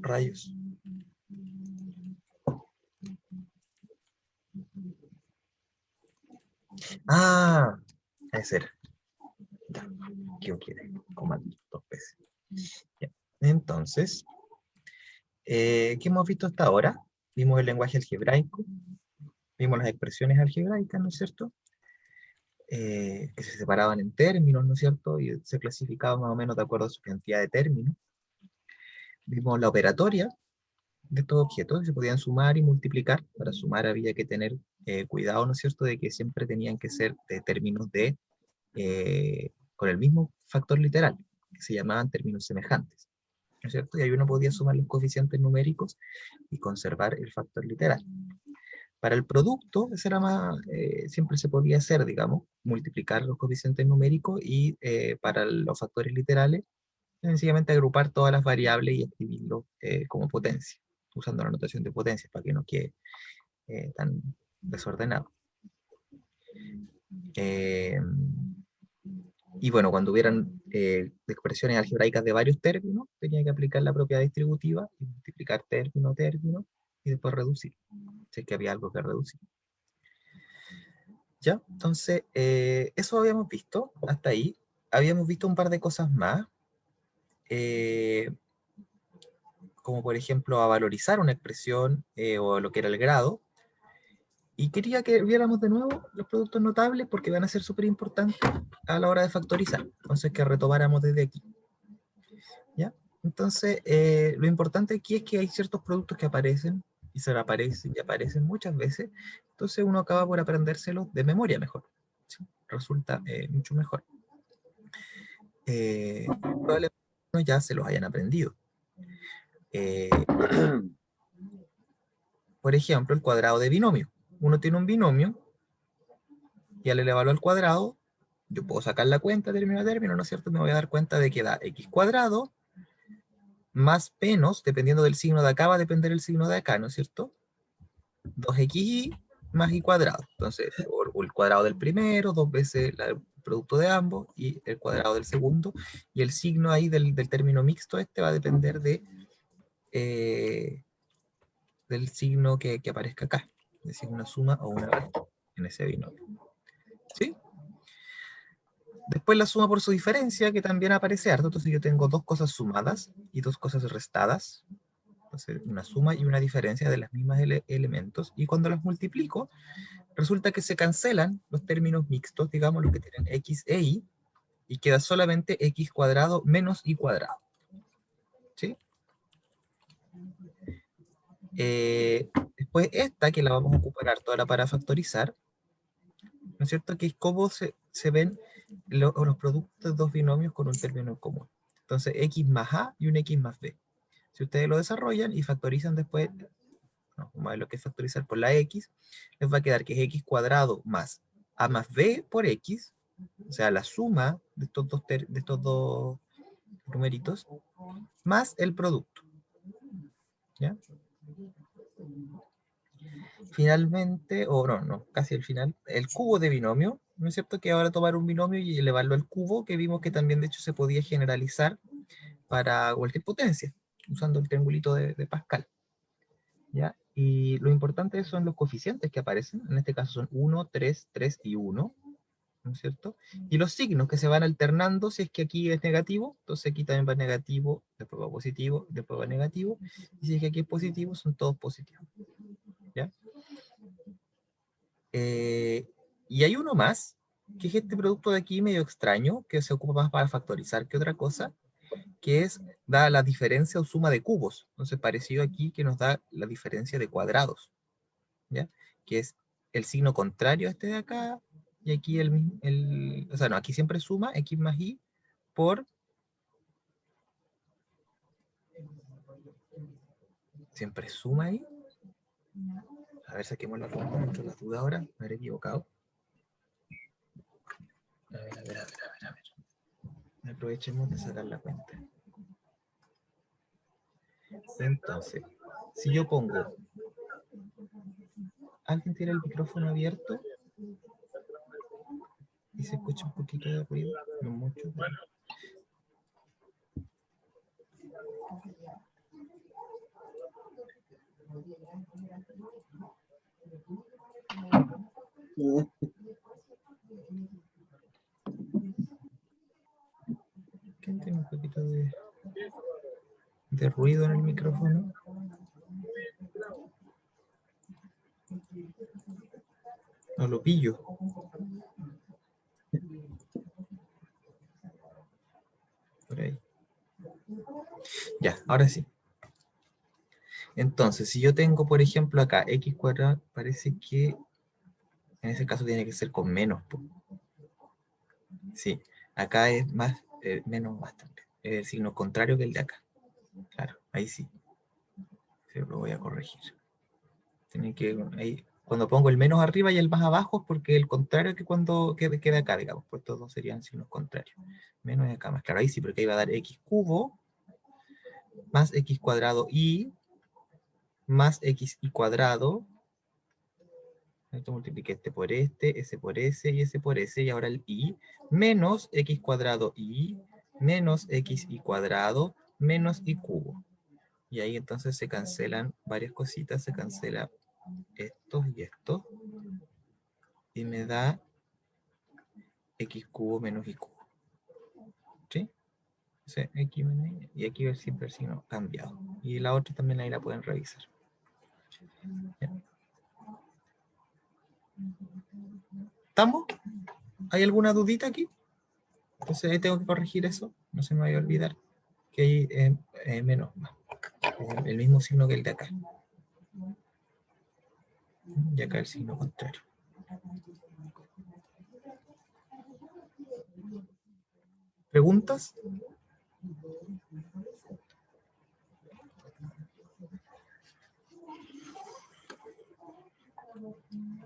Rayos. Ah, ese era. Ya, equivoqué. Comando dos veces. Ya. Entonces, ¿qué hemos visto hasta ahora? Vimos el lenguaje algebraico, vimos las expresiones algebraicas, ¿no es cierto? Que se separaban en términos, ¿no es cierto? Y se clasificaban más o menos de acuerdo a su cantidad de términos. Vimos la operatoria de estos objetos, que se podían sumar y multiplicar. Para sumar había que tener cuidado, ¿no es cierto?, de que siempre tenían que ser de términos con el mismo factor literal, que se llamaban términos semejantes, ¿no es cierto? Y ahí uno podía sumar los coeficientes numéricos y conservar el factor literal. Para el producto, eso era más, siempre se podía hacer, digamos, multiplicar los coeficientes numéricos y para los factores literales, sencillamente agrupar todas las variables y escribirlo como potencia, usando la notación de potencia para que no quede tan desordenado. Y bueno, cuando hubieran expresiones algebraicas de varios términos, tenía que aplicar la propiedad distributiva y multiplicar término a término y después reducir, si es que había algo que reducir. ¿Ya? Entonces, eso habíamos visto hasta ahí. Habíamos visto un par de cosas más, como por ejemplo a valorizar una expresión o lo que era el grado. Y quería que viéramos de nuevo los productos notables porque van a ser súper importantes a la hora de factorizar. Entonces, que retomáramos desde aquí. ¿Ya? Entonces, lo importante aquí es que hay ciertos productos que aparecen y se reaparecen y aparecen muchas veces. Entonces, uno acaba por aprendérselos de memoria mejor. ¿Sí? Resulta mucho mejor. Probablemente ya se los hayan aprendido. Por ejemplo, el cuadrado de binomio. Uno tiene un binomio y al elevarlo al cuadrado, yo puedo sacar la cuenta término a término, ¿no es cierto? Me voy a dar cuenta de que da x cuadrado más menos, dependiendo del signo de acá, va a depender el signo de acá, ¿no es cierto? 2xy más y cuadrado. Entonces, o el cuadrado del primero, dos veces el producto de ambos, y el cuadrado del segundo, y el signo ahí del término mixto este va a depender del signo que aparezca acá, es decir, una suma o una resta en ese binomio. ¿Sí? Después la suma por su diferencia, que también aparece harto. Entonces yo tengo dos cosas sumadas y dos cosas restadas. Entonces una suma y una diferencia de las mismas elementos. Y cuando las multiplico, resulta que se cancelan los términos mixtos, digamos, los que tienen x e y queda solamente x cuadrado menos y cuadrado. ¿Sí? Después esta, que la vamos a ocupar harto ahora para factorizar, ¿no es cierto? Que es cómo se ven los productos de dos binomios con un término en común. Entonces, x más a y un x más b. Si ustedes lo desarrollan y factorizan después, no, vamos a ver lo que es factorizar por la x, les va a quedar que es x cuadrado más a más b por x, o sea, la suma de estos dos numeritos, más el producto. ¿Ya? Finalmente, o no, casi al final, el cubo de binomio, ¿no es cierto? Que ahora tomar un binomio y elevarlo al cubo, que vimos que también de hecho se podía generalizar para cualquier potencia, usando el triangulito de Pascal. ¿Ya? Y lo importante son los coeficientes que aparecen, en este caso son 1, 3, 3 y 1, ¿no es cierto? Y los signos que se van alternando, si es que aquí es negativo, entonces aquí también va negativo, después va positivo, después va negativo, y si es que aquí es positivo, son todos positivos. ¿Ya? Y hay uno más, que es este producto de aquí medio extraño, que se ocupa más para factorizar que otra cosa, que es da la diferencia o suma de cubos. Entonces, parecido aquí que nos da la diferencia de cuadrados, ¿ya? Que es el signo contrario a este de acá, y aquí o sea, no, aquí siempre suma x más y por, siempre suma ahí. A ver, saquemos la cuenta, dentro de la duda ahora, me habré equivocado. A ver. Aprovechemos de sacar la cuenta. Entonces, si yo pongo, ¿alguien tiene el micrófono abierto? Y se escucha un poquito de ruido, no mucho. Pero... ¿Quién tiene un poquito de ruido en el micrófono? No lo pillo. Por ahí. Ya, ahora sí. Entonces, si yo tengo, por ejemplo, acá x cuadrado, parece que en ese caso tiene que ser con menos. Sí, acá es más, menos más también. Es el signo contrario que el de acá. Claro, ahí sí. Sí, lo voy a corregir. Tiene que, ahí, cuando pongo el menos arriba y el más abajo es porque el contrario que cuando queda acá, digamos, pues todos serían signos contrarios. Menos de acá, más claro, ahí sí, porque ahí va a dar x cubo más x cuadrado y más x y cuadrado. Esto multipliqué este por este, ese por ese y ese por ese, y ahora el y menos x cuadrado y menos x y cuadrado menos y cubo. Y ahí entonces se cancelan varias cositas, se cancela estos y estos, y me da x cubo menos y cubo. ¿Sí? Entonces, x menos y, y aquí va siempre el signo cambiado. Y la otra también ahí la pueden revisar. ¿Ya? ¿Estamos? ¿Hay alguna dudita aquí? Entonces ahí tengo que corregir eso, no se me vaya a olvidar que hay menos más. El mismo signo que el de acá. Y acá el signo contrario. ¿Preguntas?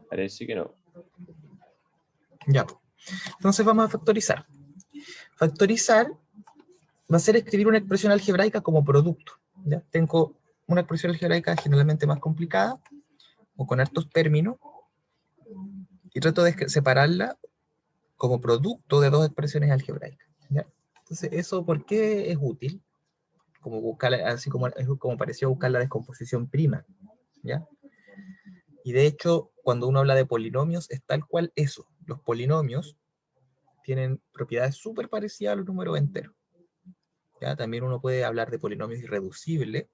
Parece que no. Ya. Entonces vamos a factorizar. Factorizar va a ser escribir una expresión algebraica como producto. ¿Ya? Tengo una expresión algebraica generalmente más complicada, o con hartos términos, y trato de separarla como producto de dos expresiones algebraicas. ¿Ya? Entonces, ¿eso por qué es útil? Como buscar, así como, es como pareció buscar la descomposición prima. ¿Ya? Y de hecho, cuando uno habla de polinomios, es tal cual eso. Los polinomios tienen propiedades súper parecidas a los números enteros. ¿Ya? También uno puede hablar de polinomios irreducibles.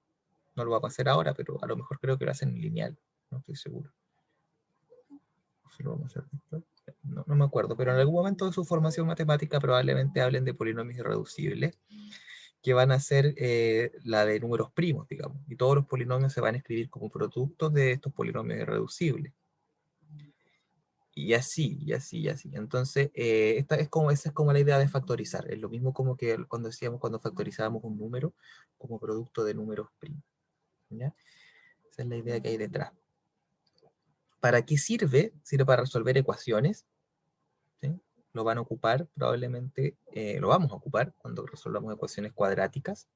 No lo va a pasar ahora, pero a lo mejor creo que lo hacen en lineal. No estoy seguro. Si lo vamos a hacer después. No me acuerdo, pero en algún momento de su formación matemática probablemente hablen de polinomios irreducibles, que van a ser la de números primos, digamos. Y todos los polinomios se van a escribir como productos de estos polinomios irreducibles. Y así, y así, y así. Entonces, esa es como la idea de factorizar. Es lo mismo como que cuando decíamos, cuando factorizábamos un número como producto de números primos. ¿Ya? Esa es la idea que hay detrás. ¿Para qué sirve? Sirve para resolver ecuaciones. ¿Sí? Lo van a ocupar probablemente, lo vamos a ocupar cuando resolvamos ecuaciones cuadráticas.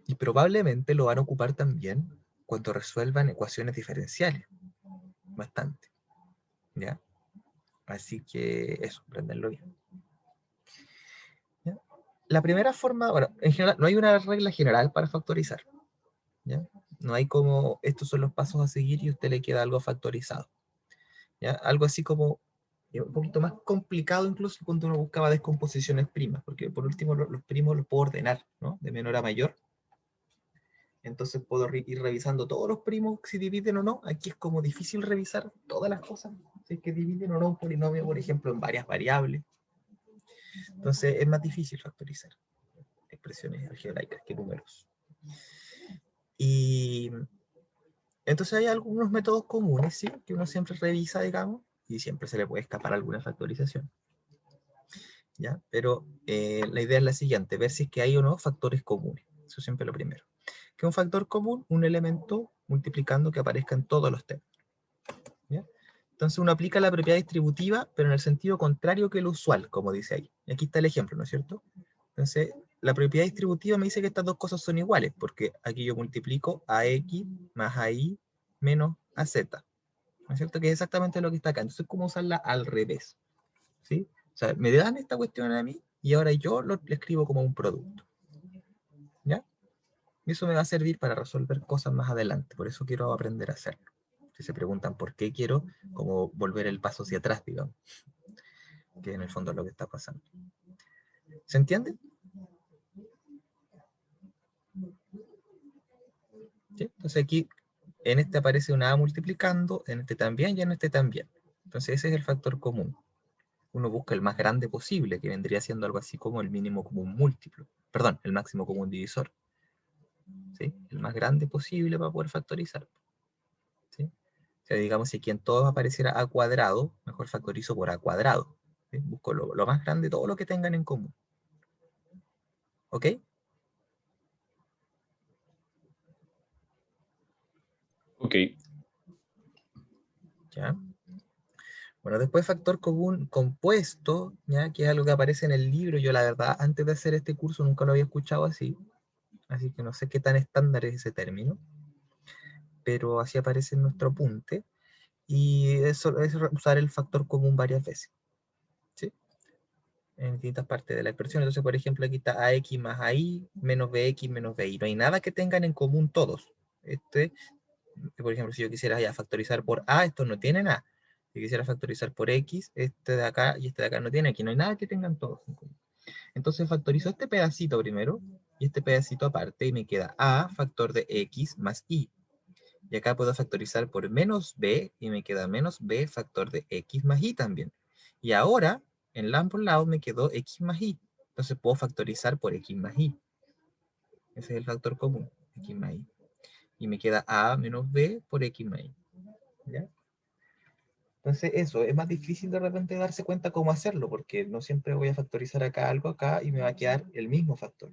Y probablemente lo van a ocupar también cuando resuelvan ecuaciones diferenciales. Bastante. ¿Ya? Así que eso, aprenderlo bien. ¿Ya? La primera forma, bueno, en general, no hay una regla general para factorizar. ¿Ya? No hay como, estos son los pasos a seguir y a usted le queda algo factorizado. ¿Ya? Algo así como, un poquito más complicado incluso cuando uno buscaba descomposiciones primas, porque por último los primos los puedo ordenar, ¿no? De menor a mayor. Entonces puedo ir revisando todos los primos si dividen o no. Aquí es como difícil revisar todas las cosas, si es que dividen o no un polinomio, por ejemplo, en varias variables. Entonces es más difícil factorizar expresiones algebraicas que números. Y entonces hay algunos métodos comunes, ¿sí? Que uno siempre revisa, digamos, y siempre se le puede escapar alguna factorización. ¿Ya? Pero la idea es la siguiente, ver si es que hay o no factores comunes. Eso siempre es lo primero. ¿Qué es un factor común? Un elemento multiplicando que aparezca en todos los términos. ¿Ya? Entonces uno aplica la propiedad distributiva, pero en el sentido contrario que el usual, como dice ahí. Y aquí está el ejemplo, ¿no es cierto? Entonces, la propiedad distributiva me dice que estas dos cosas son iguales, porque aquí yo multiplico a x más a y menos a z. ¿No es cierto? Que es exactamente lo que está acá. Entonces, ¿cómo usarla al revés? ¿Sí? O sea, me dan esta cuestión a mí, y ahora yo lo escribo como un producto. ¿Ya? Y eso me va a servir para resolver cosas más adelante, por eso quiero aprender a hacerlo. Si se preguntan por qué quiero, como volver el paso hacia atrás, digamos, que en el fondo es lo que está pasando. ¿Se entiende? ¿Sí? Entonces aquí, en este aparece una A multiplicando, en este también y en este también. Entonces ese es el factor común. Uno busca el más grande posible, que vendría siendo algo así como el mínimo común múltiplo. Perdón, el máximo común divisor. ¿Sí? El más grande posible para poder factorizar. ¿Sí? O sea, digamos, si aquí en todos apareciera a cuadrado, mejor factorizo por a cuadrado. ¿Sí? Busco lo más grande, todo lo que tengan en común. ¿Ok? Ok. ¿Ya? Bueno, después factor común compuesto, ¿ya? Que es algo que aparece en el libro. Yo la verdad, antes de hacer este curso nunca lo había escuchado así que no sé qué tan estándar es ese término, pero así aparece en nuestro apunte. Y eso es usar el factor común varias veces, ¿sí? En distintas partes de la expresión. Entonces, por ejemplo, aquí está ax más ai menos bx menos bi. No hay nada que tengan en común todos. Por ejemplo, si yo quisiera ya factorizar por a, esto no tiene nada. Si quisiera factorizar por x, este de acá y este de acá no tiene, aquí no hay nada que tengan todos en común. Entonces factorizo este pedacito primero y este pedacito aparte y me queda a factor de x más y. Y acá puedo factorizar por menos b y me queda menos b factor de x más y también. Y ahora, en ambos lados me quedó x más y. Entonces puedo factorizar por x más y. Ese es el factor común, x más y. Y me queda a menos b por x más y. ¿Ya? Entonces eso, es más difícil de repente darse cuenta cómo hacerlo, porque no siempre voy a factorizar acá algo acá y me va a quedar el mismo factor.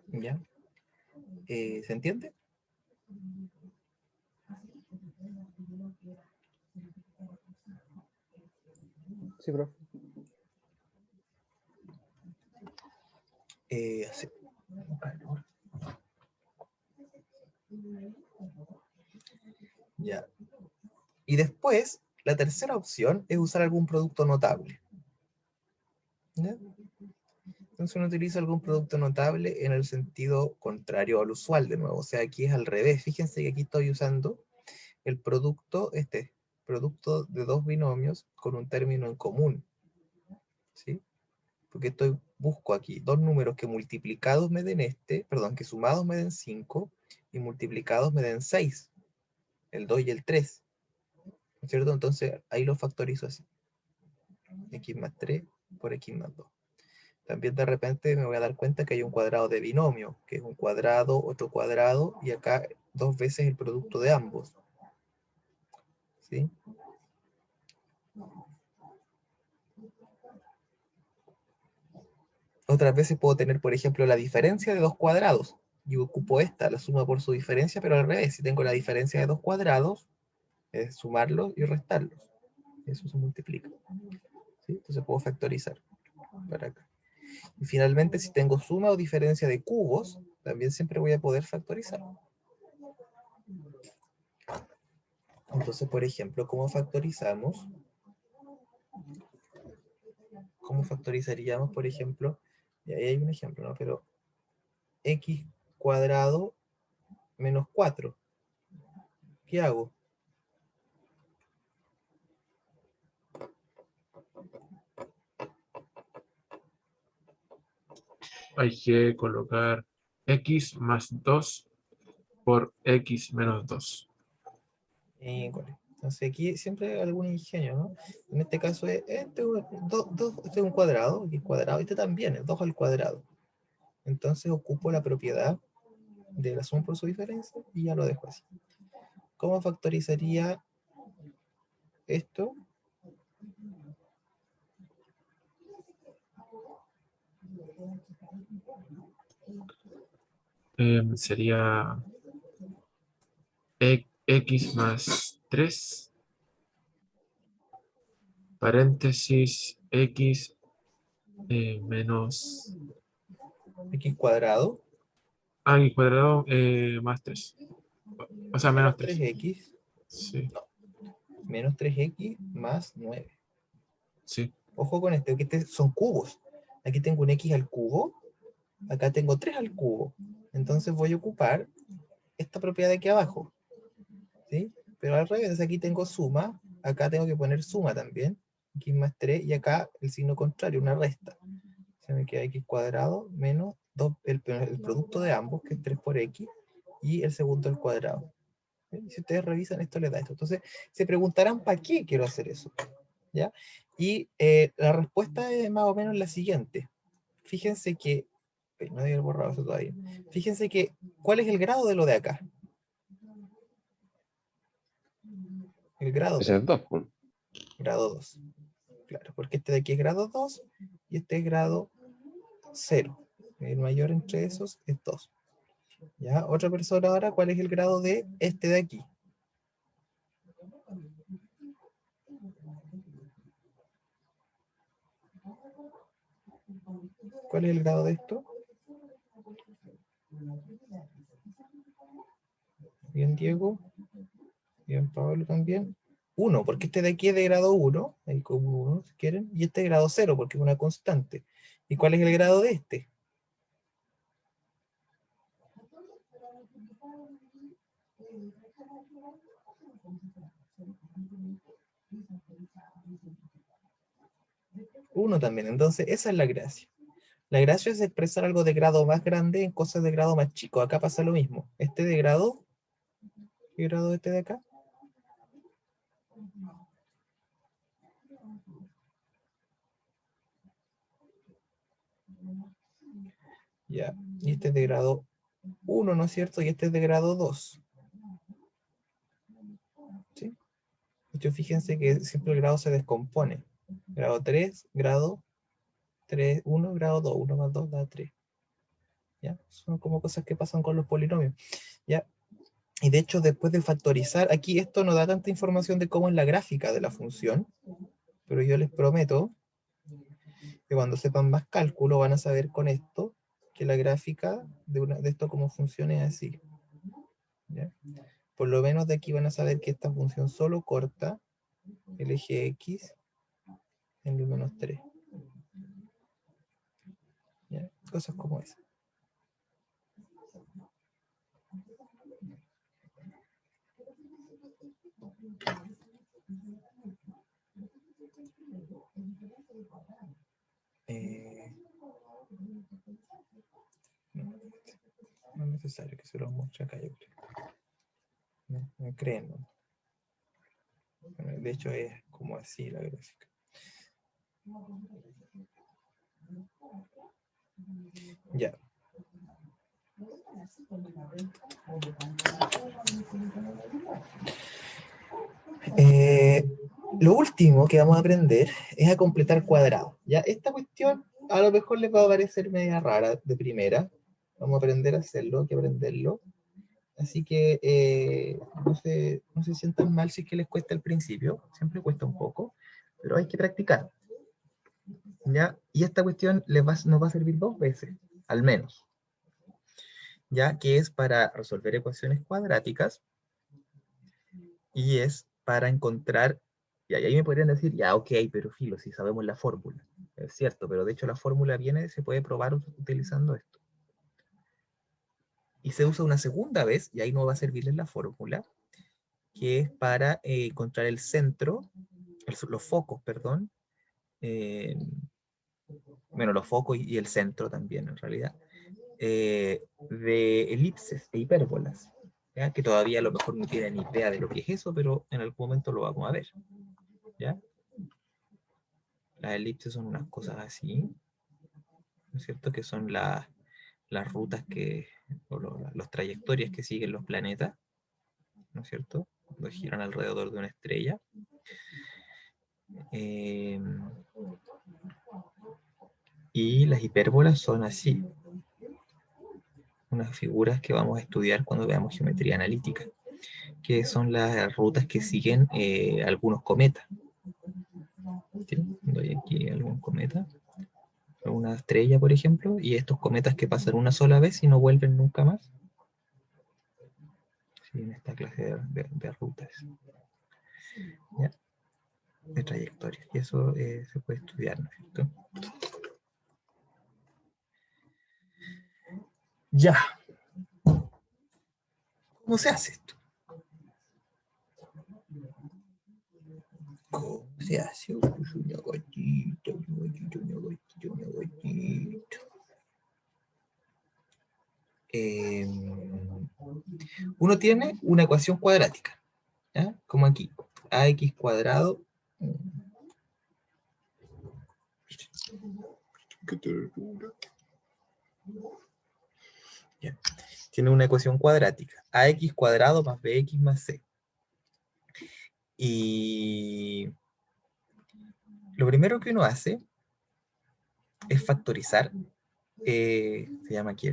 ¿Ya? ¿Se entiende? Sí, profe. Hace calor. Ya. Y después, la tercera opción es usar algún producto notable. ¿Ya? Entonces uno utiliza algún producto notable en el sentido contrario al usual, de nuevo. O sea, aquí es al revés. Fíjense que aquí estoy usando el producto, producto de dos binomios con un término en común. ¿Sí? Porque busco aquí dos números que multiplicados me den perdón, que sumados me den 5 y multiplicados me den 6, el 2 y el 3. ¿No es cierto? Entonces ahí lo factorizo así. X más 3 por X más 2. También de repente me voy a dar cuenta que hay un cuadrado de binomio, que es un cuadrado, otro cuadrado, y acá dos veces el producto de ambos. ¿Sí? Otras veces puedo tener, por ejemplo, la diferencia de dos cuadrados. Y ocupo esta, la suma por su diferencia, pero al revés. Si tengo la diferencia de dos cuadrados, es sumarlos y restarlos. Eso se multiplica. ¿Sí? Entonces puedo factorizar para acá. Y finalmente, si tengo suma o diferencia de cubos, también siempre voy a poder factorizar. Entonces, por ejemplo, ¿cómo factorizamos? ¿Cómo factorizaríamos, por ejemplo? Y ahí hay un ejemplo, ¿no? Pero x cuadrado menos 4. ¿Qué hago? Hay que colocar x más 2 por x menos 2. Entonces aquí siempre hay algún ingenio, ¿no? En este caso este es un cuadrado, x cuadrado, este también es 2 al cuadrado. Entonces ocupo la propiedad de la suma por su diferencia y ya lo dejo así. ¿Cómo factorizaría esto? Sería x más 3, paréntesis, x menos X cuadrado x cuadrado más 3. O sea, menos menos 3. 3x. Sí. No. menos 3x más 9. Sí. Ojo con esto, que son cubos. Aquí tengo un x al cubo, acá tengo 3 al cubo. Entonces voy a ocupar esta propiedad de aquí abajo. ¿Sí? Pero al revés, aquí tengo suma, acá tengo que poner suma también, x más 3, y acá el signo contrario, una resta. Se me queda x cuadrado menos 2, el producto de ambos, que es 3 por x, y el segundo al cuadrado. ¿Sí? Si ustedes revisan, esto les da esto. Entonces, se preguntarán, ¿para qué quiero hacer eso? ¿Ya? Y la respuesta es más o menos la siguiente. Fíjense que, no había borrado eso todavía. Fíjense que, ¿cuál es el grado de lo de acá? El grado Ese es 2. grado 2. Claro, porque este de aquí es grado 2 y este es grado 0. El mayor entre esos es 2. ¿Ya? Otra persona ahora, ¿cuál es el grado de este de aquí? ¿Cuál es el grado de esto? Bien, Diego. Bien, Pablo también. 1, porque este de aquí es de grado 1, ahí como 1 si quieren, y este es grado 0, porque es una constante. ¿Y cuál es el grado de este? Uno también, entonces esa es la gracia. La gracia es expresar algo de grado más grande en cosas de grado más chico. Acá pasa lo mismo. Este de grado, ¿qué grado es este de acá? Ya, y este es de grado 1, ¿no es cierto? Y este es de grado 2. ¿Sí? De hecho, fíjense que siempre el grado se descompone. Grado 3, grado 3, 1, grado 2. 1 más 2 da 3. ¿Ya? Son como cosas que pasan con los polinomios. ¿Ya? Y de hecho, después de factorizar, aquí esto no da tanta información de cómo es la gráfica de la función, pero yo les prometo que cuando sepan más cálculo van a saber con esto que la gráfica de esto cómo funciona es así. ¿Ya? Por lo menos de aquí van a saber que esta función solo corta el eje X en el menos 3. ¿Ya? Cosas como esas. No es necesario que se los muestre acá, yo creo. No, me creen, ¿no? De hecho es como así la gráfica. Ya. Lo último que vamos a aprender es a completar cuadrados. Ya, esta cuestión a lo mejor les va a parecer media rara de primera. Vamos a aprender a hacerlo, hay que aprenderlo. Así que no se sientan mal si es que les cuesta al principio, siempre cuesta un poco, pero hay que practicar. ¿Ya? Y esta cuestión nos va a servir 2 veces, al menos. ¿Ya? Que es para resolver ecuaciones cuadráticas y es para encontrar, y ahí me podrían decir, ya, ok, pero filo, si sabemos la fórmula. Es cierto, pero de hecho la fórmula se puede probar utilizando esto. Y se usa una segunda vez, y ahí no va a servirles la fórmula, que es para encontrar el centro, los focos, perdón, bueno, los focos y el centro también, en realidad, de elipses e hipérbolas, ¿ya? Que todavía a lo mejor no tienen ni idea de lo que es eso, pero en algún momento lo vamos a ver, ¿ya? Las elipses son unas cosas así, ¿no es cierto? Que son las rutas las trayectorias que siguen los planetas, ¿no es cierto? Cuando giran alrededor de una estrella. Y las hipérbolas son así, unas figuras que vamos a estudiar cuando veamos geometría analítica, que son las rutas que siguen algunos cometas. ¿Sí? Doy aquí algún cometa, una estrella, por ejemplo, y estos cometas que pasan una sola vez y no vuelven nunca más. Sí, en esta clase de rutas. ¿Ya? De trayectorias. Y eso se puede estudiar, ¿no es cierto? Ya. ¿Cómo se hace esto? ¿Cómo se hace? Una gatita, una gatita, una gatita, una gatita. Uno tiene una ecuación cuadrática, ¿ya? Como aquí, ax cuadrado. Qué ternura. Ya. Tiene una ecuación cuadrática, ax cuadrado más bx más c. Y lo primero que uno hace es factorizar, se llama aquí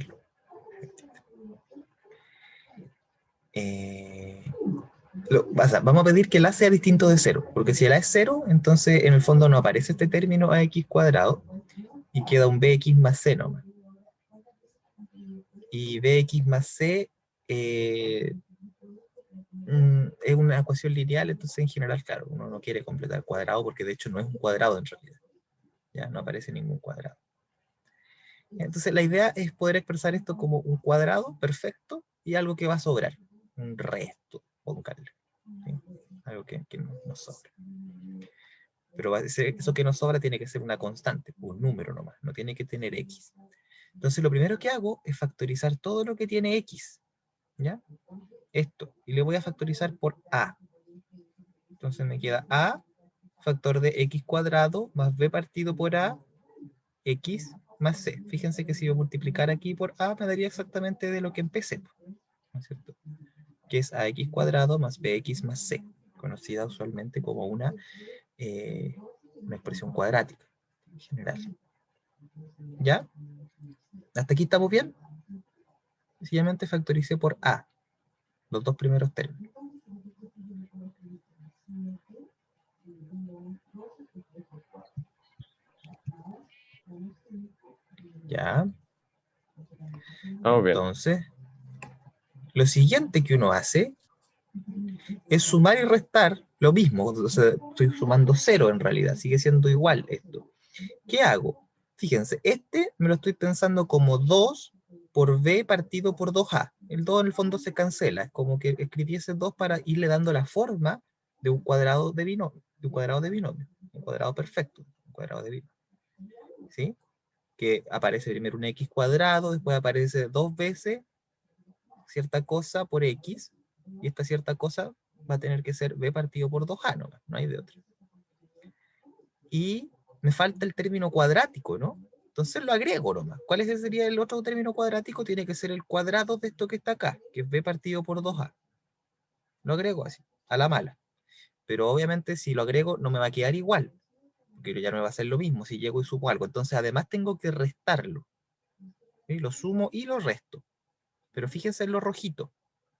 vamos a pedir que el a sea distinto de 0, porque si el a es 0, entonces en el fondo no aparece este término ax cuadrado y queda un bx más c nomás. Y bx más c es una ecuación lineal, entonces en general, claro, uno no quiere completar cuadrado porque de hecho no es un cuadrado en realidad. Ya no aparece ningún cuadrado. Entonces la idea es poder expresar esto como un cuadrado perfecto y algo que va a sobrar, un resto, póngale, ¿sí? Algo que no sobra. Pero eso que nos sobra tiene que ser una constante, un número nomás, no tiene que tener x. Entonces lo primero que hago es factorizar todo lo que tiene x, ¿ya? Esto, y le voy a factorizar por a. Entonces me queda a factor de x cuadrado más b partido por a, x más c. Fíjense que si yo multiplicara aquí por a, me daría exactamente de lo que empecé, ¿no es cierto? Que es ax cuadrado más bx más c, conocida usualmente como una expresión cuadrática en general. ¿Ya? ¿Hasta aquí estamos bien? Sencillamente factoricé por a, los dos primeros términos. ¿Ya? Vamos bien. Entonces, lo siguiente que uno hace es sumar y restar lo mismo. O sea, estoy sumando 0 en realidad, sigue siendo igual esto. ¿Qué hago? Fíjense, este me lo estoy pensando como 2 por b partido por 2a. El 2 en el fondo se cancela, es como que escribiese 2 para irle dando la forma de un cuadrado de binomio, un cuadrado perfecto, un cuadrado de binomio. ¿Sí? Que aparece primero un x cuadrado, después aparece 2 veces cierta cosa por x, y esta cierta cosa va a tener que ser b partido por 2a, no hay de otra. Y me falta el término cuadrático, ¿no? Entonces lo agrego nomás. ¿Cuál sería el otro término cuadrático? Tiene que ser el cuadrado de esto que está acá, que es b partido por 2a. Lo agrego así, a la mala. Pero obviamente si lo agrego no me va a quedar igual, porque ya no me va a hacer lo mismo si llego y sumo algo. Entonces además tengo que restarlo. ¿Sí? Lo sumo y lo resto. Pero fíjense en lo rojito.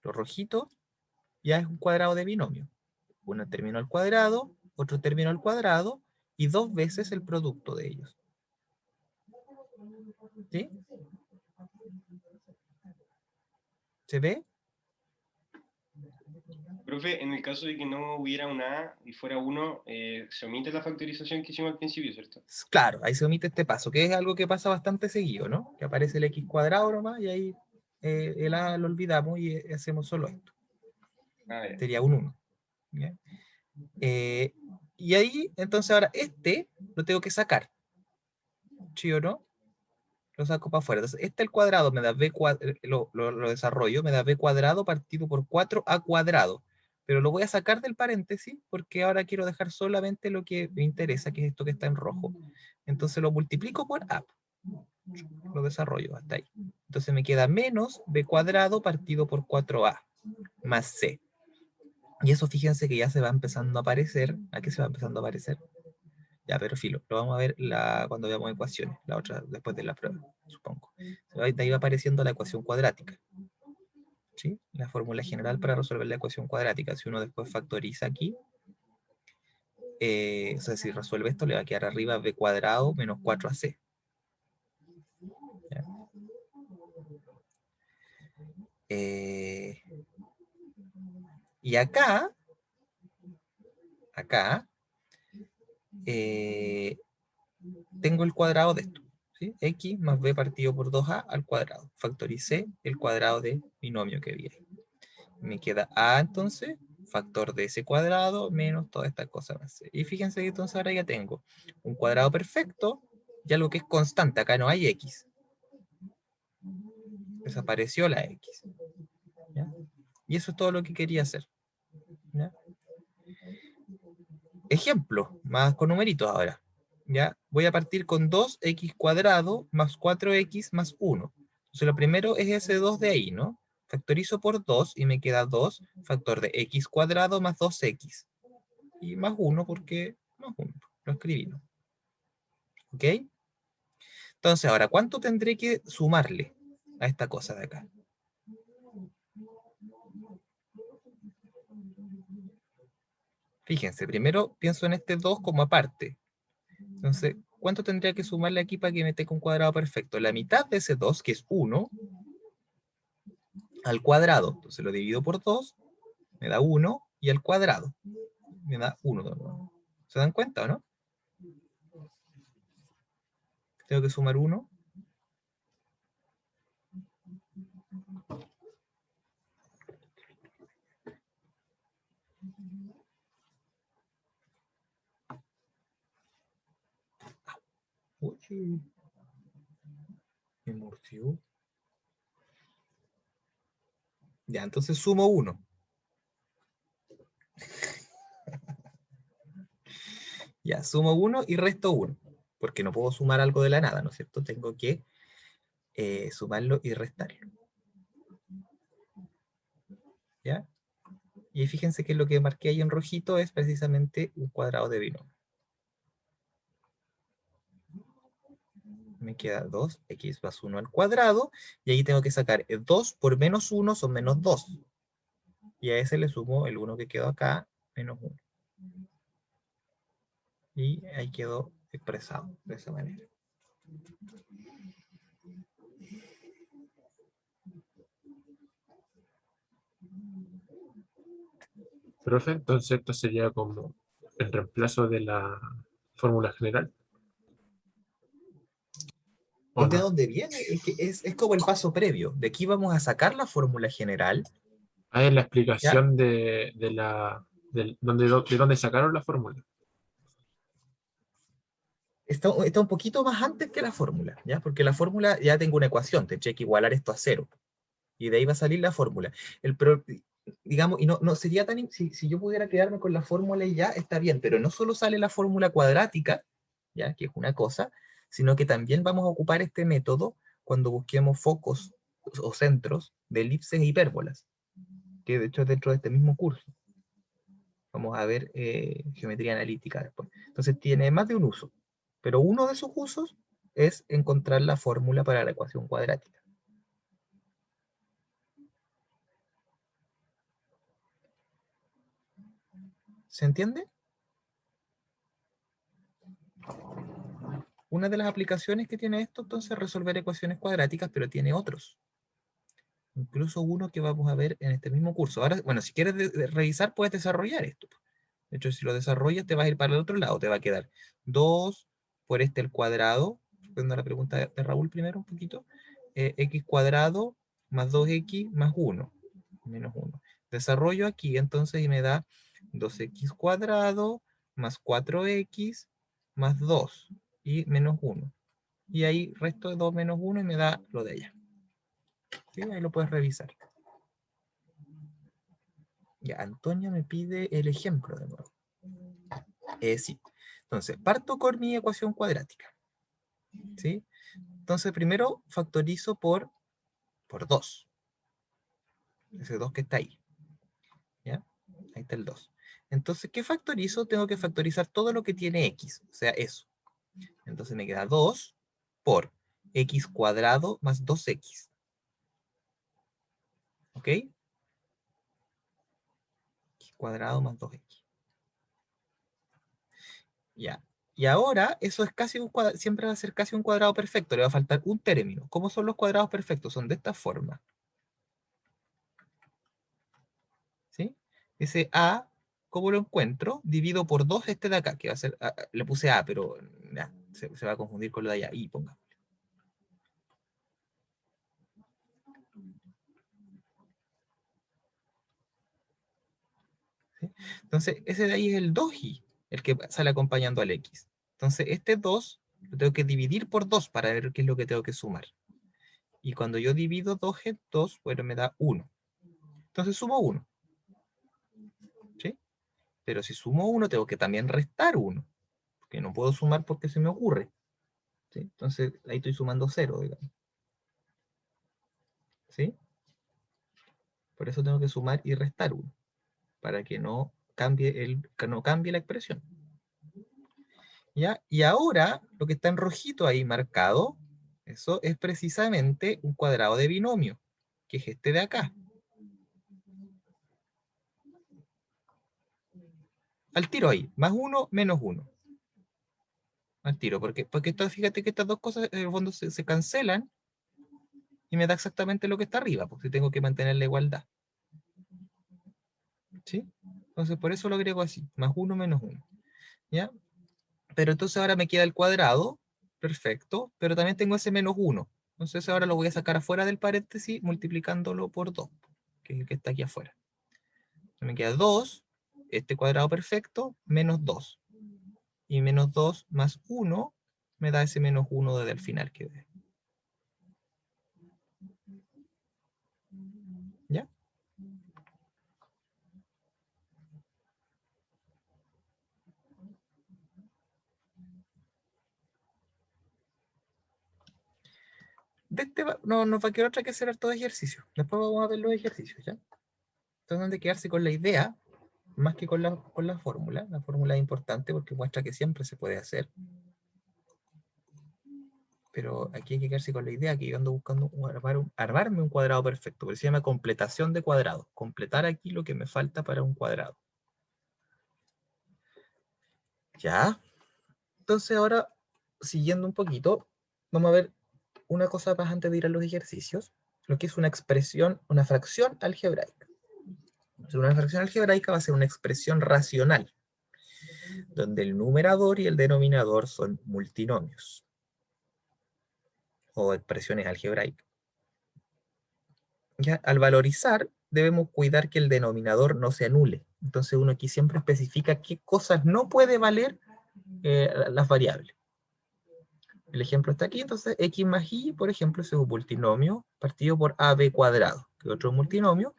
Lo rojito ya es un cuadrado de binomio. Un término al cuadrado, otro término al cuadrado, y 2 veces el producto de ellos. ¿Sí? ¿Se ve? Profe, en el caso de que no hubiera una A y fuera uno, se omite la factorización que hicimos al principio, ¿cierto? Claro, ahí se omite este paso, que es algo que pasa bastante seguido, ¿no? Que aparece el x cuadrado nomás y ahí el a lo olvidamos y hacemos solo esto. Ah, ya. Sería un 1. Y ahí, entonces ahora este lo tengo que sacar. ¿Sí o no? Lo saco para afuera. Entonces, este al cuadrado me da b cuadrado, lo desarrollo, me da b cuadrado partido por 4a cuadrado. Pero lo voy a sacar del paréntesis porque ahora quiero dejar solamente lo que me interesa, que es esto que está en rojo. Entonces lo multiplico por a. Lo desarrollo hasta ahí. Entonces me queda menos b cuadrado partido por 4a más c. Y eso fíjense que ya se va empezando a aparecer. ¿A qué se va empezando a aparecer? Ya, pero filo, lo vamos a ver cuando veamos ecuaciones, la otra después de la prueba, supongo. De ahí va apareciendo la ecuación cuadrática. ¿Sí? La fórmula general para resolver la ecuación cuadrática. Si uno después factoriza aquí, o sea, si resuelve esto, le va a quedar arriba b cuadrado menos 4ac. ¿Ya? Y acá acá, tengo el cuadrado de esto, ¿sí? X más b partido por 2a al cuadrado. Factoricé el cuadrado del binomio que vi ahí. Me queda a, entonces, factor de ese cuadrado menos toda esta cosa más c. Y fíjense que entonces ahora ya tengo un cuadrado perfecto y algo que es constante. Acá no hay x. Desapareció la x. ¿Ya? Y eso es todo lo que quería hacer. ¿Ya? Ejemplo, más con numeritos ahora. ¿Ya? Voy a partir con 2x cuadrado más 4x más 1. Entonces lo primero es ese 2 de ahí, ¿no? Factorizo por 2 y me queda 2 factor de x cuadrado más 2x. Y más 1 porque más 1. Lo escribí, ¿no? ¿Ok? Entonces ahora, ¿cuánto tendré que sumarle a esta cosa de acá? Fíjense, primero pienso en este 2 como aparte. Entonces, ¿cuánto tendría que sumarle aquí para que me esté con cuadrado perfecto? La mitad de ese 2, que es 1, al cuadrado. Entonces lo divido por 2, me da 1, y al cuadrado me da 1. ¿Se dan cuenta o no? Tengo que sumar 1. Uy, me mordió. Ya, entonces sumo 1. Ya, sumo 1 y resto 1. Porque no puedo sumar algo de la nada, ¿no es cierto? Tengo que sumarlo y restarlo. ¿Ya? Y fíjense que lo que marqué ahí en rojito es precisamente un cuadrado de binomio. Me queda 2x más 1 al cuadrado, y ahí tengo que sacar 2 por menos 1 son menos 2. Y a ese le sumo el 1 que quedó acá, menos 1. Y ahí quedó expresado de esa manera. Profe, entonces esto sería como el reemplazo de la fórmula general. ¿O ¿De no? dónde viene? Es que es como el paso previo. De aquí vamos a sacar la fórmula general. Ah, es la ¿Ya? explicación de de dónde sacaron la fórmula. Está un poquito más antes que la fórmula, ¿ya? Porque la fórmula ya tengo una ecuación, tendría que igualar esto a 0. Y de ahí va a salir la fórmula. Digamos, y no sería tan... Si yo pudiera quedarme con la fórmula y ya, está bien, pero no solo sale la fórmula cuadrática, ¿ya? Que es una cosa, sino que también vamos a ocupar este método cuando busquemos focos o centros de elipses e hipérbolas, que de hecho es dentro de este mismo curso. Vamos a ver geometría analítica después. Entonces tiene más de un uso, pero uno de esos usos es encontrar la fórmula para la ecuación cuadrática. ¿Se entiende? Una de las aplicaciones que tiene esto, entonces, es resolver ecuaciones cuadráticas, pero tiene otros. Incluso uno que vamos a ver en este mismo curso. Ahora, bueno, si quieres revisar, puedes desarrollar esto. De hecho, si lo desarrollas, te vas a ir para el otro lado. Te va a quedar 2 por este al cuadrado. Respondiendo a la pregunta de Raúl primero un poquito. X cuadrado más 2x más 1. Menos 1. Desarrollo aquí, entonces, y me da 2x cuadrado más 4x más 2 y menos 1. Y ahí resto de 2 menos 1 y me da lo de ella. ¿Sí? Ahí lo puedes revisar. Ya, Antonio me pide el ejemplo de nuevo. Sí. Entonces, parto con mi ecuación cuadrática. ¿Sí? Entonces, primero factorizo por 2. Ese 2 que está ahí. ¿Ya? Ahí está el 2. Entonces, ¿qué factorizo? Tengo que factorizar todo lo que tiene x. O sea, eso. Entonces me queda 2 por x cuadrado más 2x. ¿Ok? X cuadrado más 2x. Ya. Y ahora, eso es casi un cuadrado, siempre va a ser casi un cuadrado perfecto, le va a faltar un término. ¿Cómo son los cuadrados perfectos? Son de esta forma. ¿Sí? Ese a ¿Cómo lo encuentro? Divido por 2 este de acá, que va a ser, le puse A, pero ya, se va a confundir con lo de allá. Y ponga. ¿Sí? Entonces, ese de ahí es el 2i, el que sale acompañando al x. Entonces, este 2 lo tengo que dividir por 2 para ver qué es lo que tengo que sumar. Y cuando yo divido 2 en 2, bueno, me da 1. Entonces sumo 1. ¿Sí? Pero si sumo 1, tengo que también restar 1. Porque no puedo sumar porque se me ocurre. ¿Sí? Entonces, ahí estoy sumando 0, digamos. ¿Sí? Por eso tengo que sumar y restar 1. Para que no cambie la expresión. ¿Ya? Y ahora, lo que está en rojito ahí marcado, eso es precisamente un cuadrado de binomio, que es este de acá. Al tiro ahí, más 1 menos 1. Al tiro, porque fíjate que estas dos cosas en el fondo se cancelan y me da exactamente lo que está arriba, porque tengo que mantener la igualdad. ¿Sí? Entonces por eso lo agrego así, más 1 menos 1. ¿Ya? Pero entonces ahora me queda el cuadrado, perfecto, pero también tengo ese menos 1. Entonces ahora lo voy a sacar afuera del paréntesis multiplicándolo por 2, que es el que está aquí afuera. Me queda 2, este cuadrado perfecto, menos 2. Y menos 2 más 1 me da ese menos 1 desde el final que ve. ¿Ya? No nos va a quedar otra que hacer harto de ejercicio. Después vamos a ver los ejercicios, ¿ya? Entonces han de quedarse con la idea, más que con la fórmula. La fórmula es importante porque muestra que siempre se puede hacer. Pero aquí hay que quedarse con la idea que yo ando buscando armarme un cuadrado perfecto, porque se llama completación de cuadrados. Completar aquí lo que me falta para un cuadrado. ¿Ya? Entonces ahora, siguiendo un poquito, vamos a ver una cosa más antes de ir a los ejercicios, lo que es una expresión, una fracción algebraica. Una fracción algebraica va a ser una expresión racional, donde el numerador y el denominador son multinomios, o expresiones algebraicas. ¿Ya? Al valorizar, debemos cuidar que el denominador no se anule. Entonces uno aquí siempre especifica qué cosas no puede valer las variables. El ejemplo está aquí, entonces x más y, por ejemplo, es un multinomio partido por ab cuadrado, que es otro multinomio,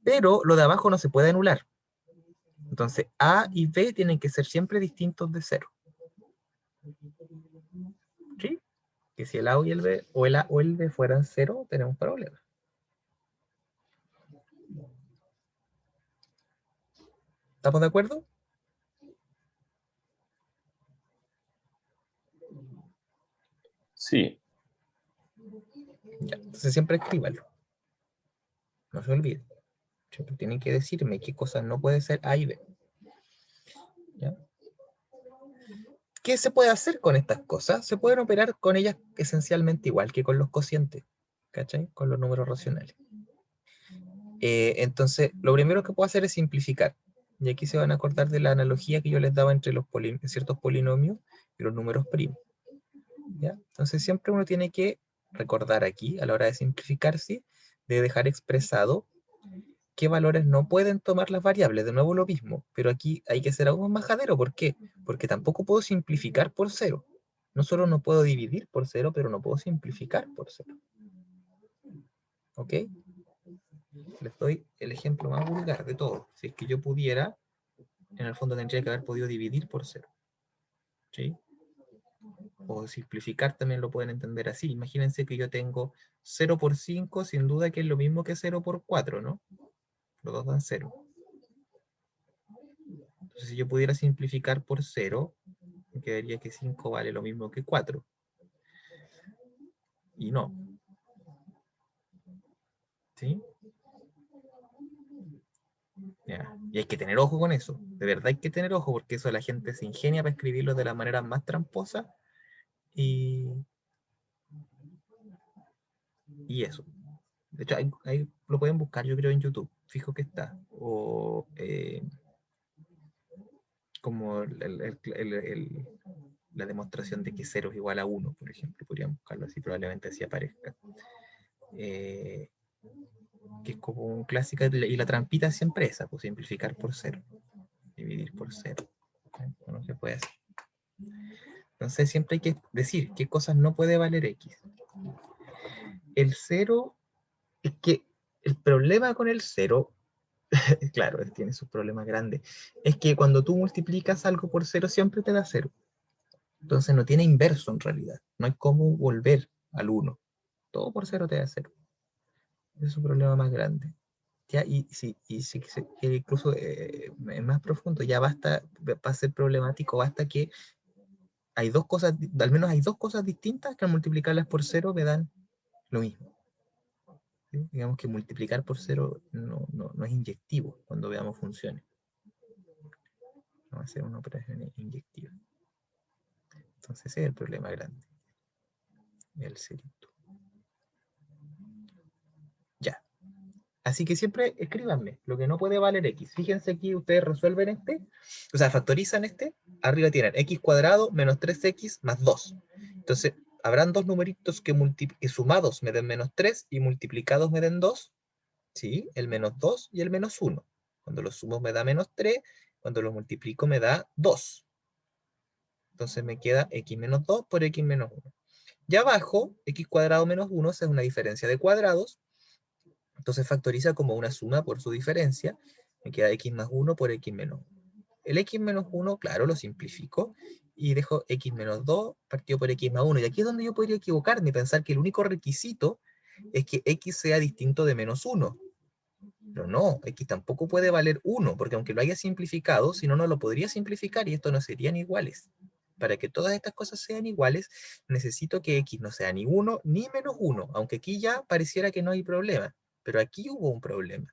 pero lo de abajo no se puede anular. Entonces a y b tienen que ser siempre distintos de 0. ¿Sí? Que si el a y el b, o el a o el b fueran 0, tenemos problemas. ¿Estamos de acuerdo? Sí, Ya, entonces siempre escríbanlo. No se olviden. Siempre tienen que decirme qué cosas no puede ser A y B. ¿Ya? ¿Qué se puede hacer con estas cosas? Se pueden operar con ellas esencialmente igual que con los cocientes, ¿cachai? Con los números racionales. Entonces, lo primero que puedo hacer es simplificar. Y aquí se van a acordar de la analogía que yo les daba entre ciertos polinomios y los números primos. ¿Ya? Entonces, siempre uno tiene que recordar aquí, a la hora de simplificarse, de dejar expresado qué valores no pueden tomar las variables. De nuevo lo mismo, pero aquí hay que ser aún más majadero. ¿Por qué? Porque tampoco puedo simplificar por 0. No solo no puedo dividir por 0, pero no puedo simplificar por 0. ¿Ok? Les doy el ejemplo más vulgar de todo. Si es que yo pudiera, en el fondo tendría que haber podido dividir por 0. ¿Sí? O simplificar también lo pueden entender así. Imagínense que yo tengo 0 por 5, sin duda que es lo mismo que 0 por 4, ¿no? Los dos dan 0. Entonces, si yo pudiera simplificar por 0, me quedaría que 5 vale lo mismo que 4. Y no. ¿Sí? Ya. Y hay que tener ojo con eso. De verdad hay que tener ojo porque eso la gente se ingenia para escribirlo de la manera más tramposa y eso. De hecho, ahí lo pueden buscar, yo creo, en YouTube. Fijo que está. O como la demostración de que 0 es igual a 1, por ejemplo, podríamos buscarlo así, probablemente así aparezca. Que es como un clásica, y la trampita siempre esa, pues simplificar por 0, dividir por 0. No se puede hacer. Entonces siempre hay que decir qué cosas no puede valer X. El 0, es que el problema con el 0, claro, él tiene sus problemas grandes, es que cuando tú multiplicas algo por 0 siempre te da 0. Entonces no tiene inverso en realidad. No hay cómo volver al 1. Todo por 0 te da 0. Ese es su problema más grande. Ya, y si incluso más profundo, ya basta, va a ser problemático, basta que hay dos cosas, al menos hay dos cosas distintas que al multiplicarlas por 0 me dan lo mismo. ¿Sí? Digamos que multiplicar por 0 no es inyectivo cuando veamos funciones. No va a ser una operación inyectiva. Entonces ese es el problema grande. El cerito. Ya. Así que siempre escríbanme lo que no puede valer X. Fíjense aquí, ustedes resuelven este, o sea, factorizan este. Arriba tienen X cuadrado menos 3X más 2. Entonces, habrán dos numeritos que sumados me den menos 3 y multiplicados me den 2. ¿Sí? El menos 2 y el menos 1. Cuando los sumo me da menos 3, cuando los multiplico me da 2. Entonces me queda X menos 2 por X menos 1. Y abajo, X cuadrado menos 1 es una diferencia de cuadrados. Entonces factoriza como una suma por su diferencia. Me queda X más 1 por X menos 1. El X menos 1, claro, lo simplifico y dejo X menos 2 partido por X más 1. Y aquí es donde yo podría equivocarme y pensar que el único requisito es que X sea distinto de menos 1. Pero no, X tampoco puede valer 1, porque aunque lo haya simplificado, si no, no lo podría simplificar y esto no serían iguales. Para que todas estas cosas sean iguales, necesito que X no sea ni 1 ni menos 1, aunque aquí ya pareciera que no hay problema, pero aquí hubo un problema.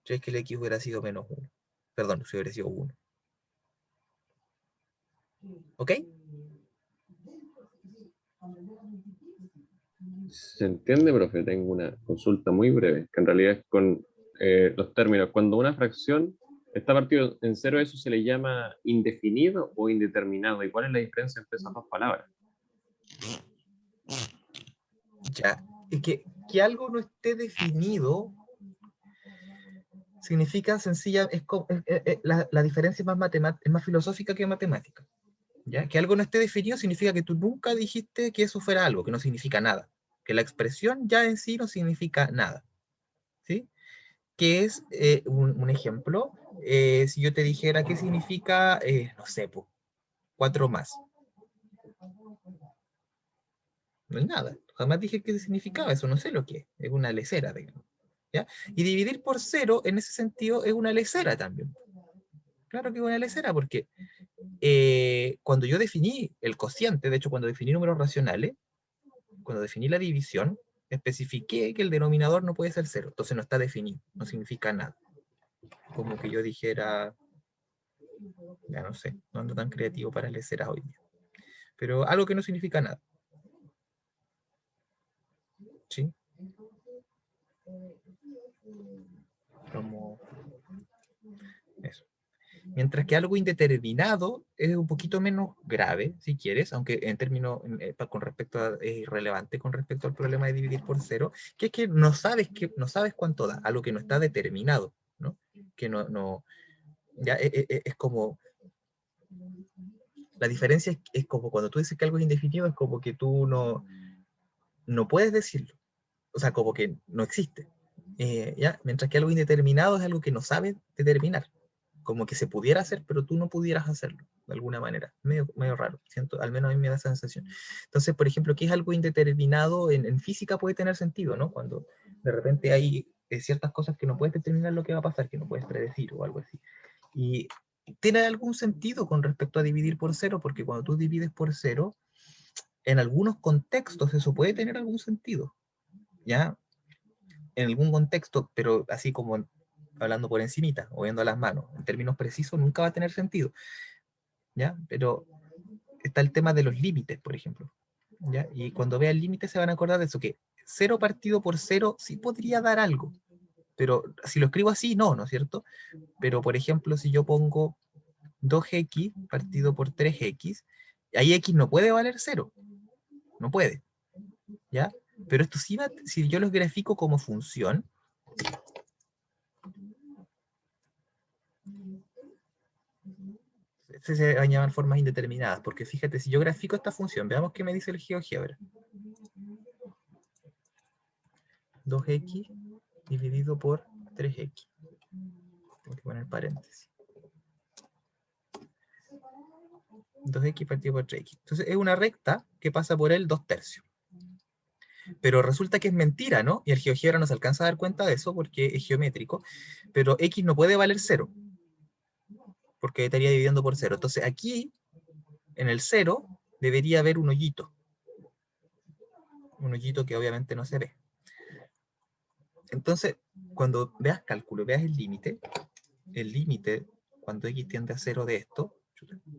Si es que el X hubiera sido menos 1. Perdón, si hubiera sido 1. ¿Ok? Se entiende, profe. Tengo una consulta muy breve, que en realidad es con los términos. Cuando una fracción está partido en cero, ¿eso se le llama indefinido o indeterminado? ¿Y cuál es la diferencia entre esas dos palabras? Ya. Es que algo no esté definido significa sencilla, la diferencia es más filosófica que matemática. ¿Ya? Que algo no esté definido significa que tú nunca dijiste que eso fuera algo, que no significa nada. Que la expresión ya en sí no significa nada. ¿Sí? Que es un ejemplo. Si yo te dijera qué significa, no sé, 4 más. No es nada. Jamás dije qué significaba eso, no sé lo que es. Es una lecera, digamos. ¿Ya? Y dividir por 0 en ese sentido es una lecera también. Claro que es una lecera porque cuando yo definí el cociente, de hecho cuando definí números racionales, cuando definí la división, especifiqué que el denominador no puede ser 0, entonces no está definido, no significa nada. Como que yo dijera, ya no sé, no ando tan creativo para leceras hoy día, pero algo que no significa nada. ¿Sí? Como eso. Mientras que algo indeterminado es un poquito menos grave, si quieres, aunque en términos, con respecto a, es irrelevante con respecto al problema de dividir por 0, que es que no sabes cuánto da, algo que no está determinado, ¿no? Que ya es como, la diferencia es como cuando tú dices que algo es indefinido, es como que tú no puedes decirlo, o sea, como que no existe, ¿ya? Mientras que algo indeterminado es algo que no sabes determinar, como que se pudiera hacer, pero tú no pudieras hacerlo, de alguna manera. Medio raro, siento, al menos a mí me da esa sensación. Entonces, por ejemplo, ¿qué es algo indeterminado? En física puede tener sentido, ¿no? Cuando de repente hay ciertas cosas que no puedes determinar lo que va a pasar, que no puedes predecir o algo así. Y tiene algún sentido con respecto a dividir por 0, porque cuando tú divides por 0, en algunos contextos eso puede tener algún sentido, ¿ya? En algún contexto, pero así como hablando por encimita o viendo las manos, en términos precisos nunca va a tener sentido, ¿ya? Pero está el tema de los límites, por ejemplo, ¿ya? Y cuando vean límites se van a acordar de eso, que 0 partido por 0 sí podría dar algo, Pero si lo escribo así, no, ¿no es cierto? Pero, por ejemplo, si yo pongo 2x partido por 3x, ahí x no puede valer 0. No puede. ¿Ya? Pero esto sí va, si yo los grafico como función, se van a llamar formas indeterminadas, porque fíjate, si yo grafico esta función, veamos qué me dice el GeoGebra. 2x dividido por 3x. Tengo que poner paréntesis. 2x partido por 3x. Entonces es una recta que pasa por el 2/3. Pero resulta que es mentira, ¿no? Y el GeoGebra no se alcanza a dar cuenta de eso porque es geométrico, pero x no puede valer 0, porque estaría dividiendo por 0. Entonces aquí, en el 0, debería haber un hoyito que obviamente no se ve. Entonces, cuando veas cálculo, veas el límite, cuando x tiende a 0 de esto,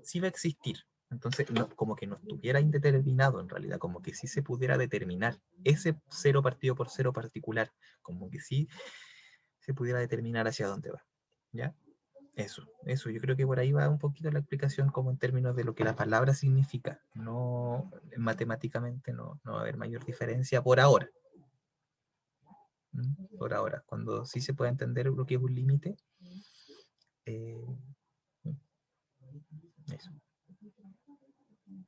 sí va a existir. Entonces, no, como que no estuviera indeterminado en realidad, como que sí se pudiera determinar ese 0 partido por 0 particular, como que sí se pudiera determinar hacia dónde va. ¿Ya? Eso, yo creo que por ahí va un poquito la explicación como en términos de lo que la palabra significa. No, matemáticamente no va a haber mayor diferencia por ahora. Por ahora, cuando sí se puede entender lo que es un límite, eso.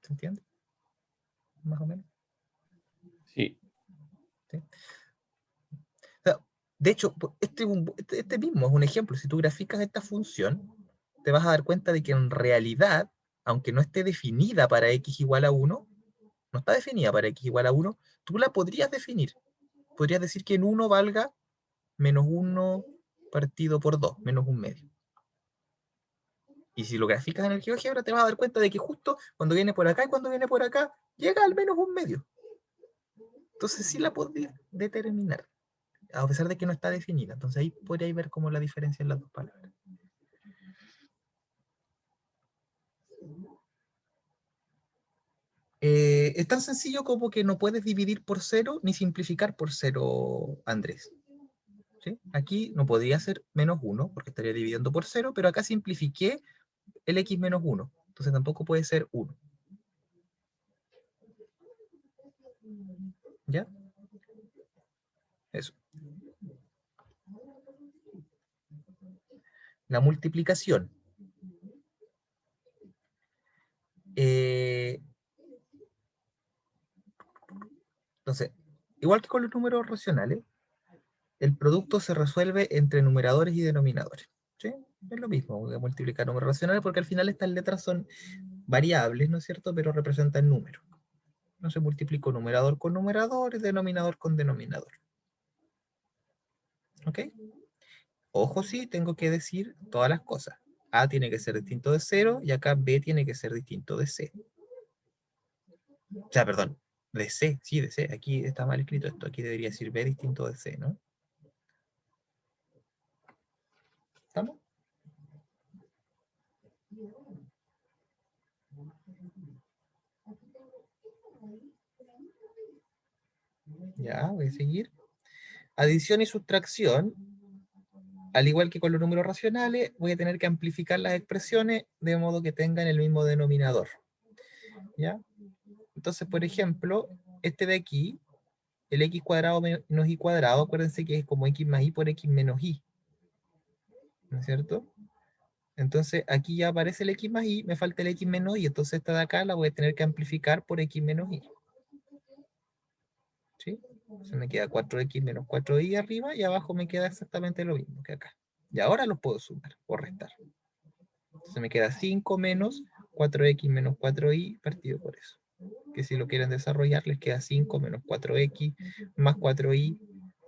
¿Se entiende? Más o menos. Sí. ¿Sí? O sea, de hecho, este mismo es un ejemplo. Si tú graficas esta función, te vas a dar cuenta de que en realidad, aunque no esté definida para x igual a 1, no está definida para x igual a 1, tú la podrías definir. Podrías decir que en 1 valga menos 1 partido por 2, menos 1/2. Y si lo graficas en el GeoGebra, te vas a dar cuenta de que justo cuando viene por acá y cuando viene por acá, llega al menos 1/2. Entonces sí la podrías determinar, a pesar de que no está definida. Entonces ahí podríais ver como la diferencia en las dos palabras. Es tan sencillo como que no puedes dividir por 0 ni simplificar por 0, Andrés. ¿Sí? Aquí no podría ser menos 1, porque estaría dividiendo por 0, pero acá simplifiqué el x menos 1. Entonces tampoco puede ser 1. ¿Ya? Eso. La multiplicación. Entonces, igual que con los números racionales, el producto se resuelve entre numeradores y denominadores. ¿Sí? Es lo mismo, voy a multiplicar números racionales porque al final estas letras son variables, ¿no es cierto? Pero representan números. Entonces multiplico numerador con numerador y denominador con denominador. ¿Ok? Ojo, sí, tengo que decir todas las cosas. A tiene que ser distinto de 0 y acá B tiene que ser distinto de C. O sea, perdón, de C, sí, de C. Aquí está mal escrito esto. Aquí debería decir B distinto de C, ¿no? ¿Estamos? Ya, voy a seguir. Adición y sustracción. Al igual que con los números racionales, voy a tener que amplificar las expresiones de modo que tengan el mismo denominador. ¿Ya? Entonces, por ejemplo, este de aquí, el x cuadrado menos y cuadrado, acuérdense que es como x más y por x menos y. ¿No es cierto? Entonces, aquí ya aparece el x más y, me falta el x menos y, entonces esta de acá la voy a tener que amplificar por x menos y. ¿Sí? Se me queda 4x menos 4y arriba y abajo me queda exactamente lo mismo que acá. Y ahora los puedo sumar o restar. Entonces me queda 5 menos 4x menos 4y partido por eso. Que si lo quieren desarrollar les queda 5 menos 4x más 4y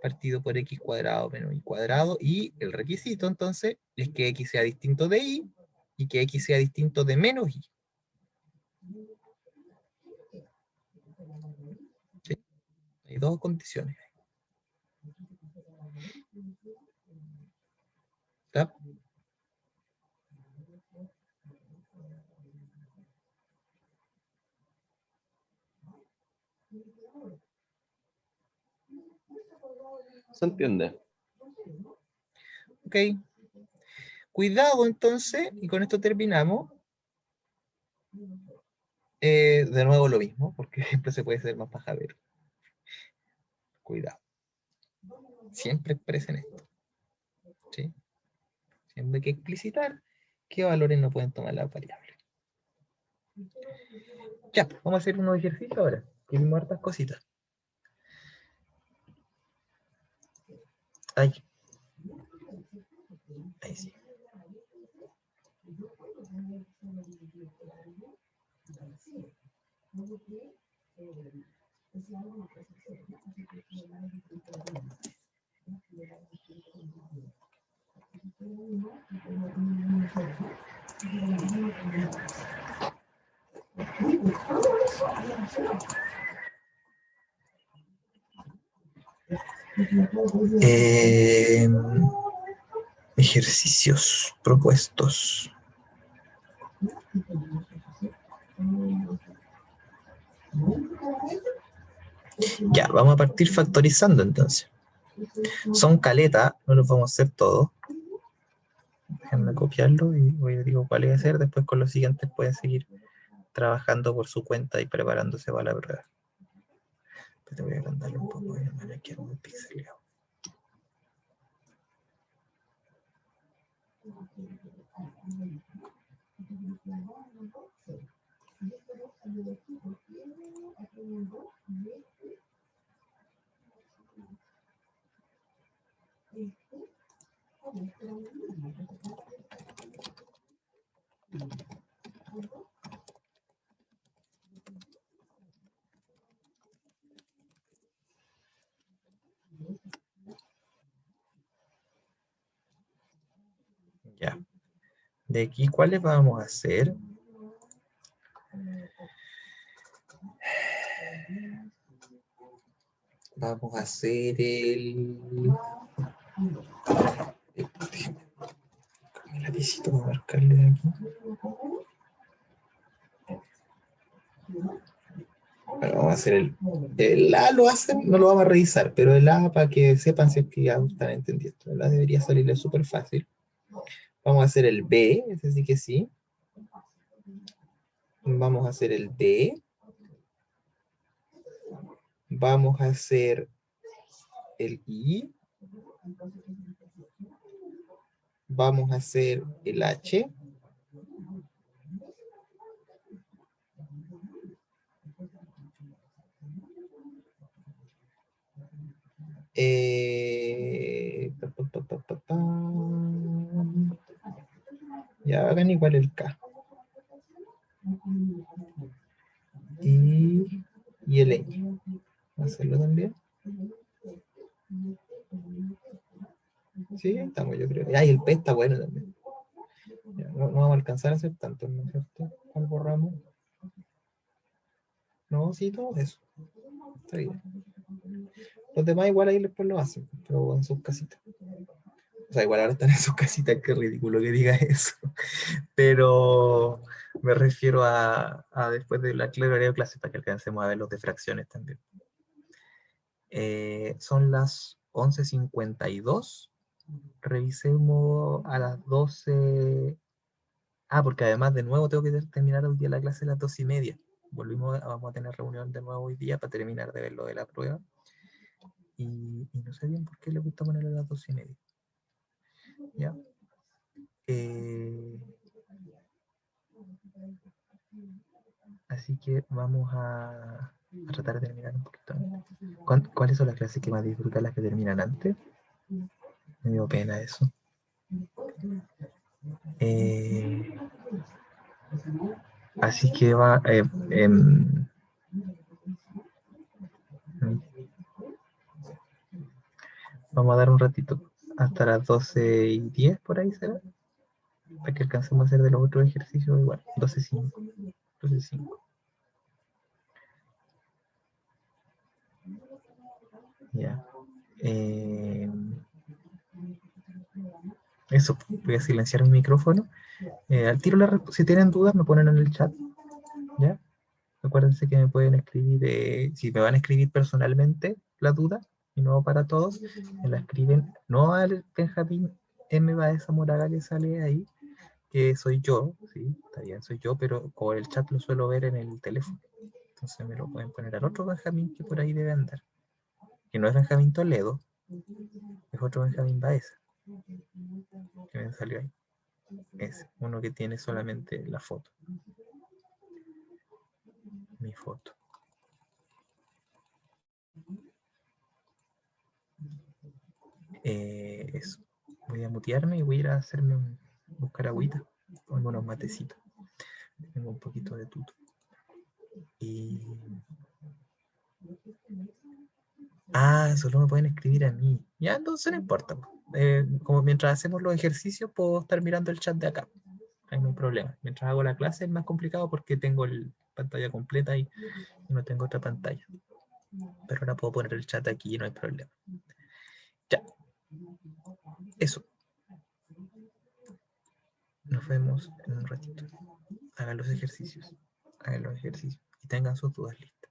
partido por x cuadrado menos y cuadrado. Y el requisito entonces es que x sea distinto de y que x sea distinto de menos y. ¿Sí? Hay dos condiciones. ¿Está? ¿Se entiende? ¿Ok? Cuidado entonces, y con esto terminamos. De nuevo lo mismo, porque siempre se puede ser más majadero. Cuidado. Siempre expresen esto. ¿Sí? Siempre hay que explicitar qué valores no pueden tomar las variables. Ya, vamos a hacer unos ejercicios ahora, que vimos hartas cositas. Ahí. Ahí sí. Ejercicios propuestos. Ya, vamos a partir factorizando entonces. Son caletas, no los vamos a hacer todos. Déjenme copiarlo y digo cuál es hacer. Después con los siguientes pueden seguir trabajando por su cuenta y preparándose para la prueba. Te voy a agrandarlo un poco, voy a mandar aquí algo pixelado. Ya. De aquí, ¿cuáles vamos a hacer? Vamos a hacer el lapicito para marcarle de aquí. Bueno, vamos a hacer el A lo hacen, no lo vamos a revisar, pero el A para que sepan si es que ya están entendiendo. El A debería salirle súper fácil. Vamos a hacer el B, ese sí que sí. Vamos a hacer el D. Vamos a hacer el I. Vamos a hacer el H. Ya hagan igual el K. Y el Ñ. ¿Vamos a hacerlo también? Sí, estamos, yo creo. Ah, y el P está bueno también. Ya, no vamos a alcanzar a hacer tanto, ¿no es cierto? ¿Cuál borramos? No, sí, todo eso. Está bien. Los demás igual ahí después lo hacen, pero en sus casitas. O sea, igual ahora están en sus casitas, qué ridículo que diga eso. Pero me refiero a después de la clase para que alcancemos a ver los de fracciones también. Son las 11:52. Revisemos a las 12. Ah, porque además de nuevo tengo que terminar hoy día la clase a las 2:30. Vamos a tener reunión de nuevo hoy día para terminar de ver lo de la prueba. Y no sé bien por qué le gusta ponerlo a las 2:30. ¿Ya? Así que vamos a tratar de terminar un poquito antes. ¿Cuáles son las clases que más disfrutan, las que terminan antes? Me dio pena eso. Así que vamos a dar un ratito hasta las 12:10 por ahí será, para que alcancemos a hacer de los otros ejercicios igual. 12:05. 12:05. Ya. Eso, voy a silenciar mi micrófono. Al tiro, si tienen dudas, me ponen en el chat. ¿Ya? Acuérdense que me pueden escribir, si me van a escribir personalmente la duda, y no para todos, me la escriben no al Benjamín M. Baeza Moraga que sale ahí, que soy yo, sí, está bien, soy yo, pero como el chat lo suelo ver en el teléfono. Entonces me lo pueden poner al otro Benjamín que por ahí debe andar. Que no es Benjamín Toledo, es otro Benjamín Baeza, que me salió ahí. Es uno que tiene solamente la foto. Mi foto. Eso. Voy a mutearme y voy a ir a hacerme buscar agüita. Pongo unos matecitos. Tengo un poquito de tuto. Y... Ah, solo me pueden escribir a mí. Ya, entonces no importa. Como mientras hacemos los ejercicios, puedo estar mirando el chat de acá. Ahí no hay problema. Mientras hago la clase es más complicado porque tengo la pantalla completa y no tengo otra pantalla. Pero ahora puedo poner el chat aquí y no hay problema. Ya. Eso. Nos vemos en un ratito. Hagan los ejercicios. Hagan los ejercicios. Y tengan sus dudas listas.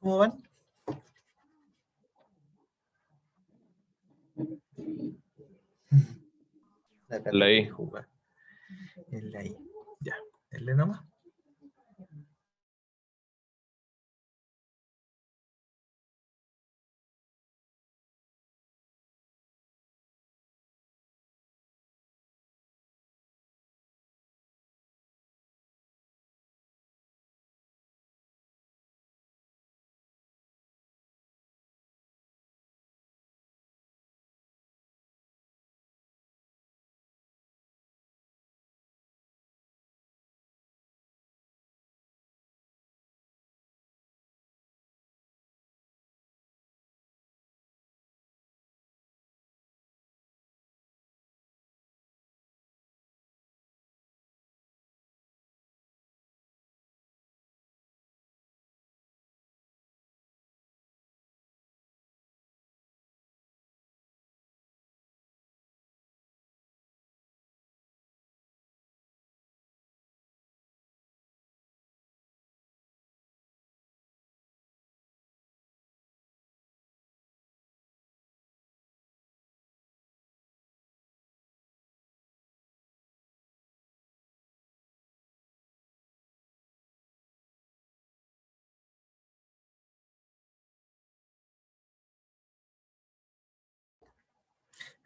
¿Cómo van? La Cata La I. quiere jugar. En la I. Ya, denle nomás.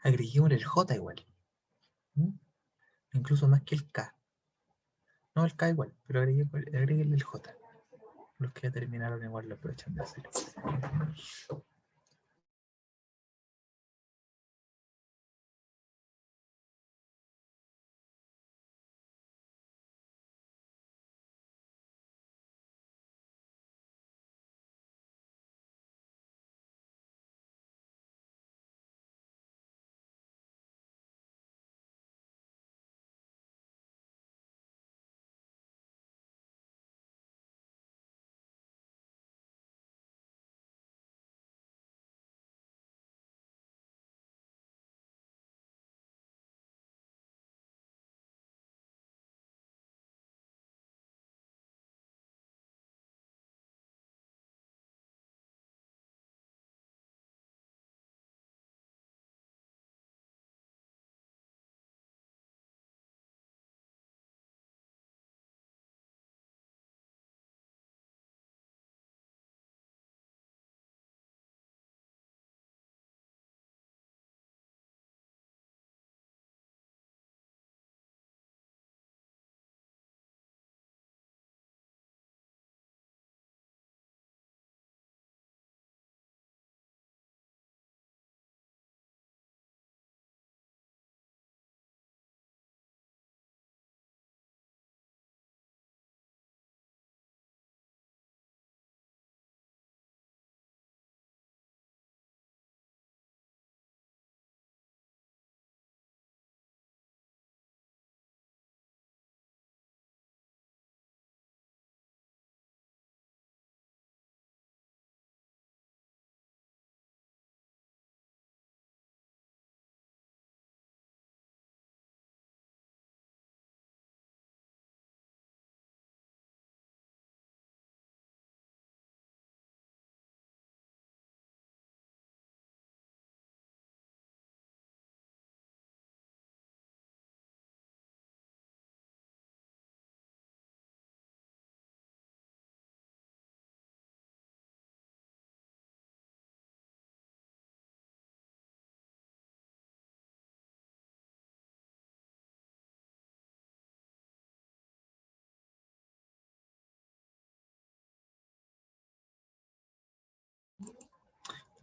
Agreguémosle el J igual. ¿Mm? Incluso más que el K. No, el K igual, pero agreguémosle el J. Los que ya terminaron igual lo aprovechan de hacer.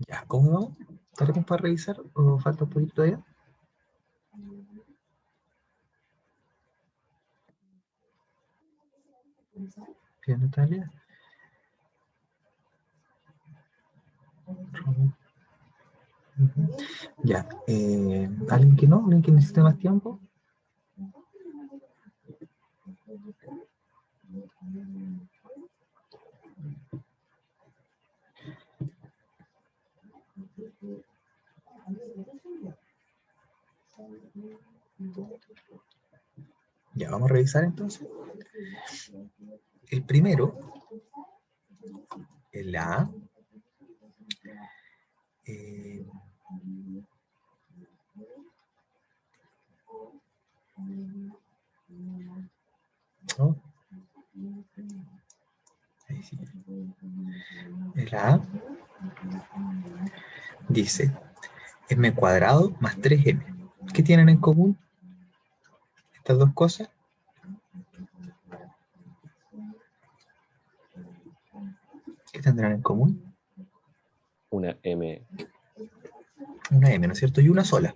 Ya, ¿cómo vamos? ¿Tenemos para revisar o falta un poquito todavía? Bien, Natalia. Ujú. Ya, ¿alguien que no? ¿Alguien que necesite más tiempo? Ya, vamos a revisar entonces. El primero el A. eh, oh, ahí sí. El A dice m cuadrado más 3m. ¿Qué tienen en común estas dos cosas? ¿Qué tendrán en común? Una M. Una m, ¿no es cierto? Y una sola.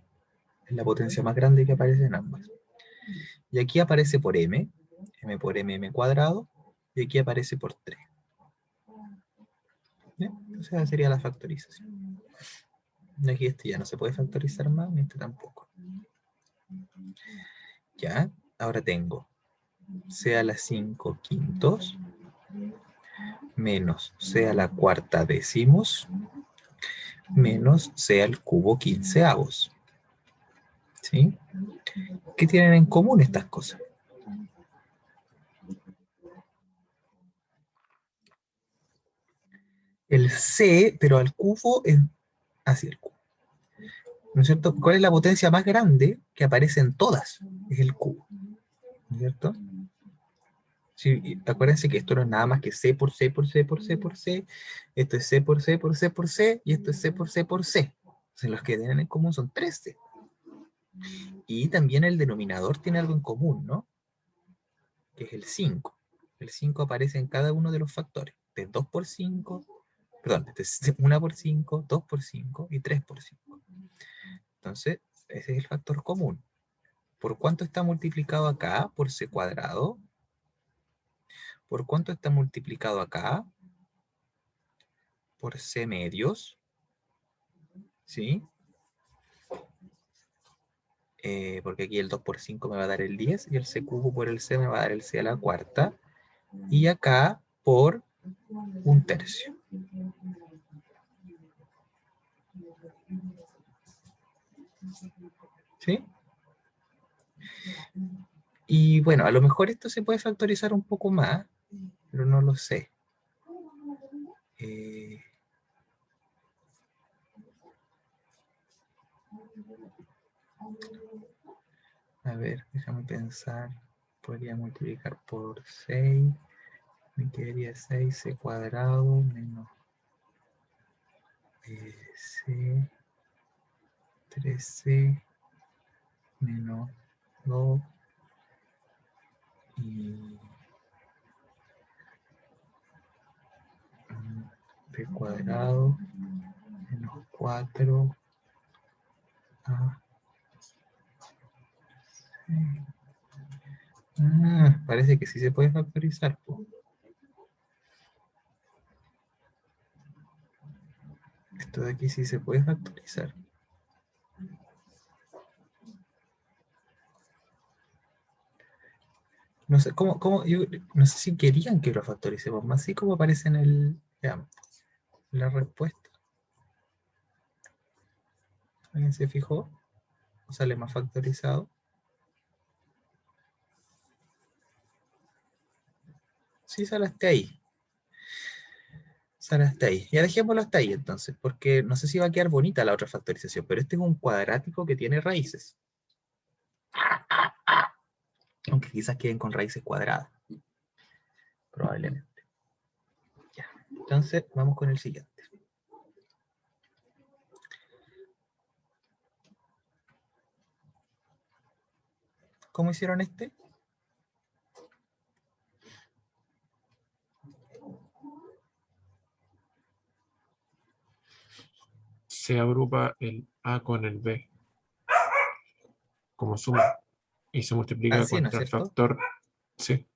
Es la potencia más grande que aparece en ambas. Y aquí aparece por m por m cuadrado, y aquí aparece por 3. ¿Ya? Entonces esa sería la factorización. Aquí este ya no se puede factorizar más, ni este tampoco. Ya, ahora tengo c a la 5 quintos menos c a la cuarta décimos menos c al cubo quinceavos. ¿Sí? ¿Qué tienen en común estas cosas? El c, pero al cubo es hacia el cubo. ¿No es cierto? ¿Cuál es la potencia más grande que aparece en todas? Es el cubo. ¿No es cierto? Sí, acuérdense que esto no es nada más que C por C por C por C por C. Esto es C por C por C por C. Y esto es C por C por C. Entonces los que tienen en común son 3C. Y también el denominador tiene algo en común, ¿no? Que es el 5. El 5 aparece en cada uno de los factores. De 2 por 5, perdón, de 1 por 5, 2 por 5 y 3 por 5. Entonces, ese es el factor común. ¿Por cuánto está multiplicado acá? Por C cuadrado. ¿Por cuánto está multiplicado acá? Por C medios. ¿Sí? Porque aquí el 2 por 5 me va a dar el 10 y el C cubo por el C me va a dar el C a la cuarta. Y acá por un tercio. ¿Sí? Y bueno, a lo mejor esto se puede factorizar un poco más, pero no lo sé. A ver, déjame pensar. Podría multiplicar por 6. Me quedaría 6c cuadrado menos c 3c menos 2 y p cuadrado menos 4 a parece que sí se puede factorizar. Esto de aquí sí se puede factorizar. No sé, yo no sé si querían que lo factoricemos más, así como aparece en el, veamos, la respuesta. ¿Alguien se fijó? ¿O sale más factorizado? Sí, sale hasta ahí. Sale hasta ahí. Ya dejémoslo hasta ahí entonces, porque no sé si va a quedar bonita la otra factorización, pero este es un cuadrático que tiene raíces. Aunque quizás queden con raíces cuadradas. Probablemente. Ya. Entonces, vamos con el siguiente. ¿Cómo hicieron este? Se agrupa el A con el B como suma y se multiplica Así, ¿no es contra el cierto? factor C.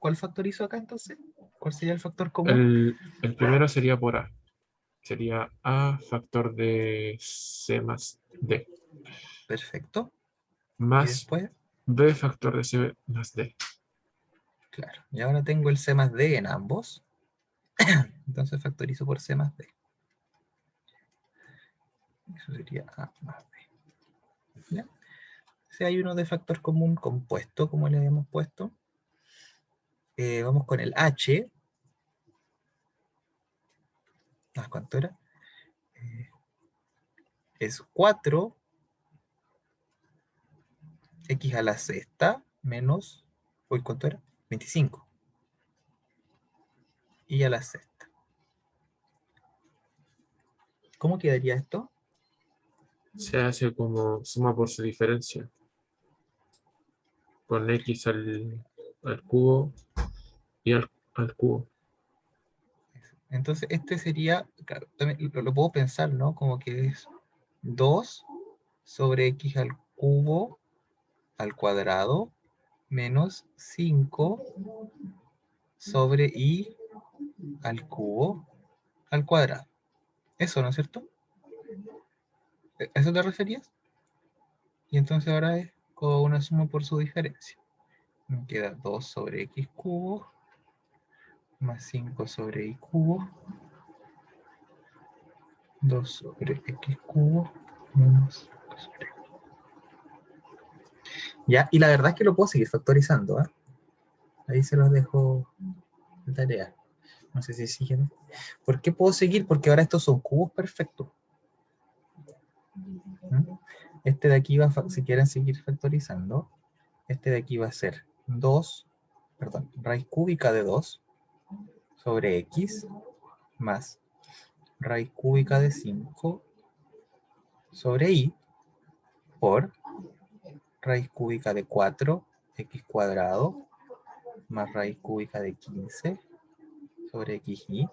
¿Cuál factorizo acá entonces? ¿Cuál sería el factor común? El primero sería por A. Sería A factor de C más D. Perfecto. Y Más después, B factor de C más D. claro. Y ahora tengo el C más D en ambos. Entonces factorizo por C más D. Eso sería A más B. ¿Ya? Si hay uno de factor común compuesto, como le habíamos puesto. Vamos con el H. ¿Cuánto era? Es 4 x a la sexta menos, uy, ¿cuánto era? 25. Y a la sexta. ¿Cómo quedaría esto? Se hace como suma por su diferencia. Con x al cubo y al cubo. Entonces, este sería, claro, también lo puedo pensar, ¿no? Como que es 2 sobre x al cubo al cuadrado menos 5 sobre y al cubo al cuadrado. Eso, ¿no es cierto? ¿A eso te referías? Y entonces ahora es como una suma por su diferencia. Me queda 2 sobre x cubo más 5 sobre y cubo. 2 sobre x cubo menos 5 sobre y. Ya, y la verdad es que lo puedo seguir factorizando, ¿eh? Ahí se los dejo de tarea. No sé si siguen. ¿Por qué puedo seguir? Porque ahora estos son cubos perfectos. Este de aquí va, si quieren seguir factorizando, este de aquí va a ser 2, perdón, raíz cúbica de 2 sobre x más raíz cúbica de 5 sobre y por raíz cúbica de 4 x cuadrado más raíz cúbica de 15 sobre xy,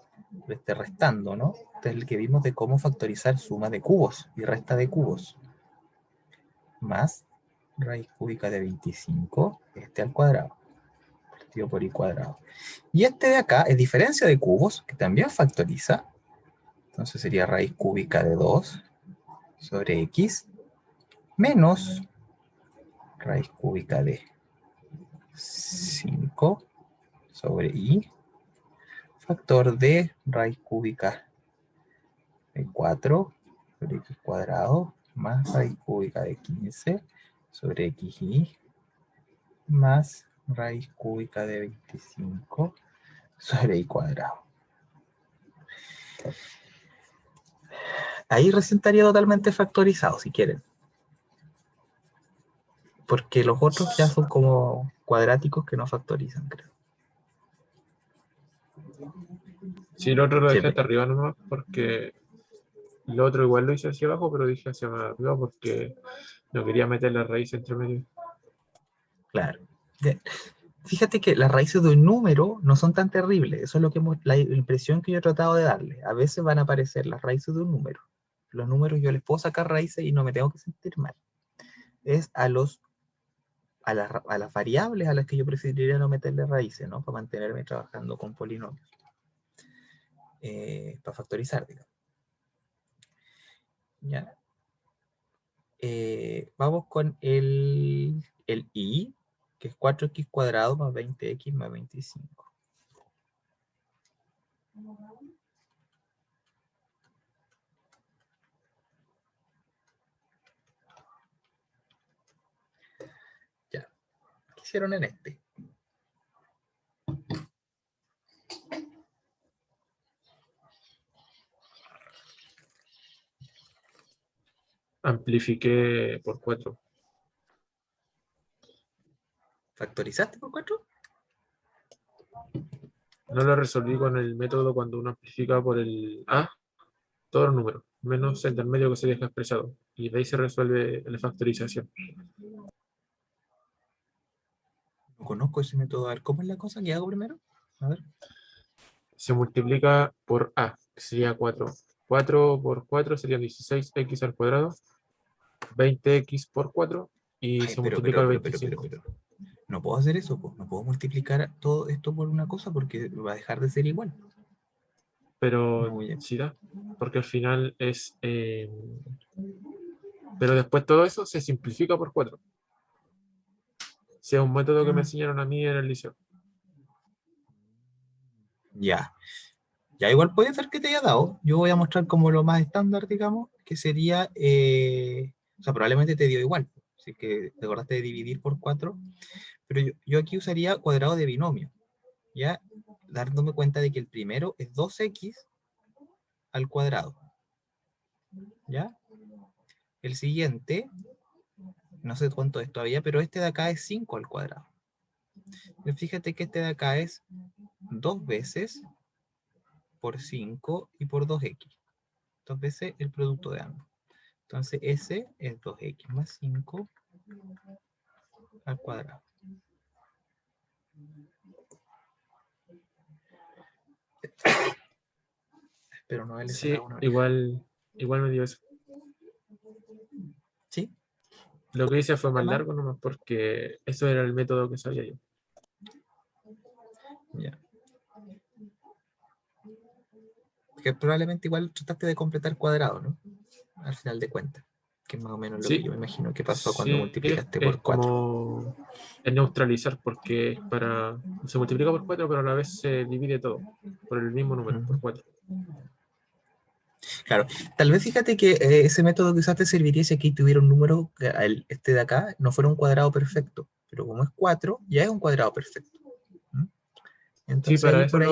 restando, ¿no? Este es el que vimos de cómo factorizar suma de cubos y resta de cubos, más raíz cúbica de 25, este al cuadrado, partido por y cuadrado. Y este de acá es diferencia de cubos, que también factoriza, entonces sería raíz cúbica de 2 sobre x, menos raíz cúbica de 5 sobre y, factor de raíz cúbica de 4 sobre x cuadrado, más raíz cúbica de 15 sobre xy, más raíz cúbica de 25 sobre y cuadrado. Ahí recién estaría totalmente factorizado, si quieren. Porque los otros ya son como cuadráticos que no factorizan, creo. Sí, el otro lo Sí, dejé hasta arriba nomás porque lo otro igual lo hice hacia abajo, pero dije hacia arriba porque no quería meter la raíz entre medio. claro. Fíjate que las raíces de un número no son tan terribles. Eso es lo que la impresión que yo he tratado de darle. A veces van a aparecer las raíces de un número. Los números yo les puedo sacar raíces y no me tengo que sentir mal. Es a las variables a las que yo preferiría no meterle raíces, ¿no? Para mantenerme trabajando con polinomios. Para factorizar, digamos. ¿Ya? Vamos con el i, que es 4x cuadrado más 20x más 25. Ya, ¿qué hicieron en este? Amplifiqué por 4. ¿Factorizaste por 4? No lo resolví con el método cuando uno amplifica por el A, todos los números, menos el del medio que se deja expresado. Y de ahí se resuelve la factorización. No conozco ese método. A ver, ¿cómo es la cosa que hago primero? A ver. Se multiplica por A, que sería 4. 4 por 4 serían 16x al cuadrado, 20x por 4, y Ay, se multiplica el pero. 25. No puedo hacer eso, pues. No puedo multiplicar todo esto por una cosa porque va a dejar de ser igual. No Pero voy a... sí da, porque al final es... pero después todo eso se simplifica por 4. Si es un método que me enseñaron a mí en el liceo. Ya. Ya igual puede ser que te haya dado. Yo voy a mostrar como lo más estándar, digamos, que sería... o sea, probablemente te dio igual. Así que te acordaste de dividir por 4. Pero yo aquí usaría cuadrado de binomio. ¿Ya? Dándome cuenta de que el primero es 2x al cuadrado. ¿Ya? El siguiente, no sé cuánto es todavía, pero este de acá es 5 al cuadrado. Pero fíjate que este de acá es 2 veces por 5 y por 2x. 2 veces el producto de ambos. Entonces ese es 2x más 5 al cuadrado. Espero no haberle Sí, sacado una oreja. igual me dio eso. ¿Sí? Lo que hice fue más Además, largo nomás porque eso era el método que sabía yo. ya. Que probablemente igual trataste de completar cuadrado, ¿no? Al final de cuentas. Que es más o menos lo que Sí, yo me imagino que pasó cuando sí, multiplicaste es por 4. como el neutralizar porque se multiplica por 4, pero a la vez se divide todo por el mismo número, por 4. Claro, tal vez fíjate que ese método que usaste serviría si aquí tuviera un número, que este de acá, no fuera un cuadrado perfecto, pero como es 4, ya es un cuadrado perfecto. ¿Mm? Sí, Entonces para ahí eso por ahí,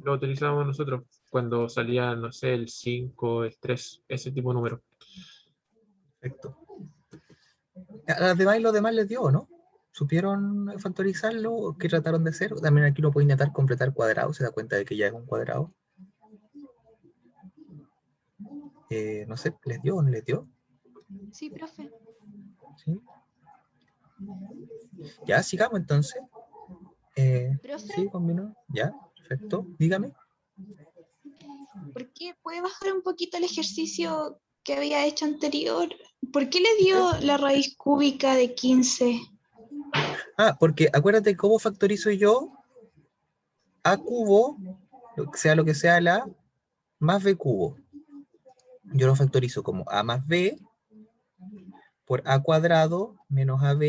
lo utilizábamos nosotros cuando salía, no sé, el 5, el 3, ese tipo de número. perfecto. A las demás y los demás les dio, ¿no? ¿Supieron factorizarlo? ¿Qué trataron de hacer? También aquí uno puede intentar completar cuadrado, se da cuenta de que ya es un cuadrado. No sé, ¿les dio o no les dio? Sí, profe. ¿Sí? Ya, sigamos entonces. Profe, Sí, combinó. Ya, perfecto. Dígame. ¿por qué puede bajar un poquito el ejercicio que había hecho anterior? ¿Por qué le dio la raíz cúbica de 15? Ah, porque acuérdate cómo factorizo yo a cubo, sea lo que sea la, más b cubo. Yo lo factorizo como a más b por a cuadrado menos ab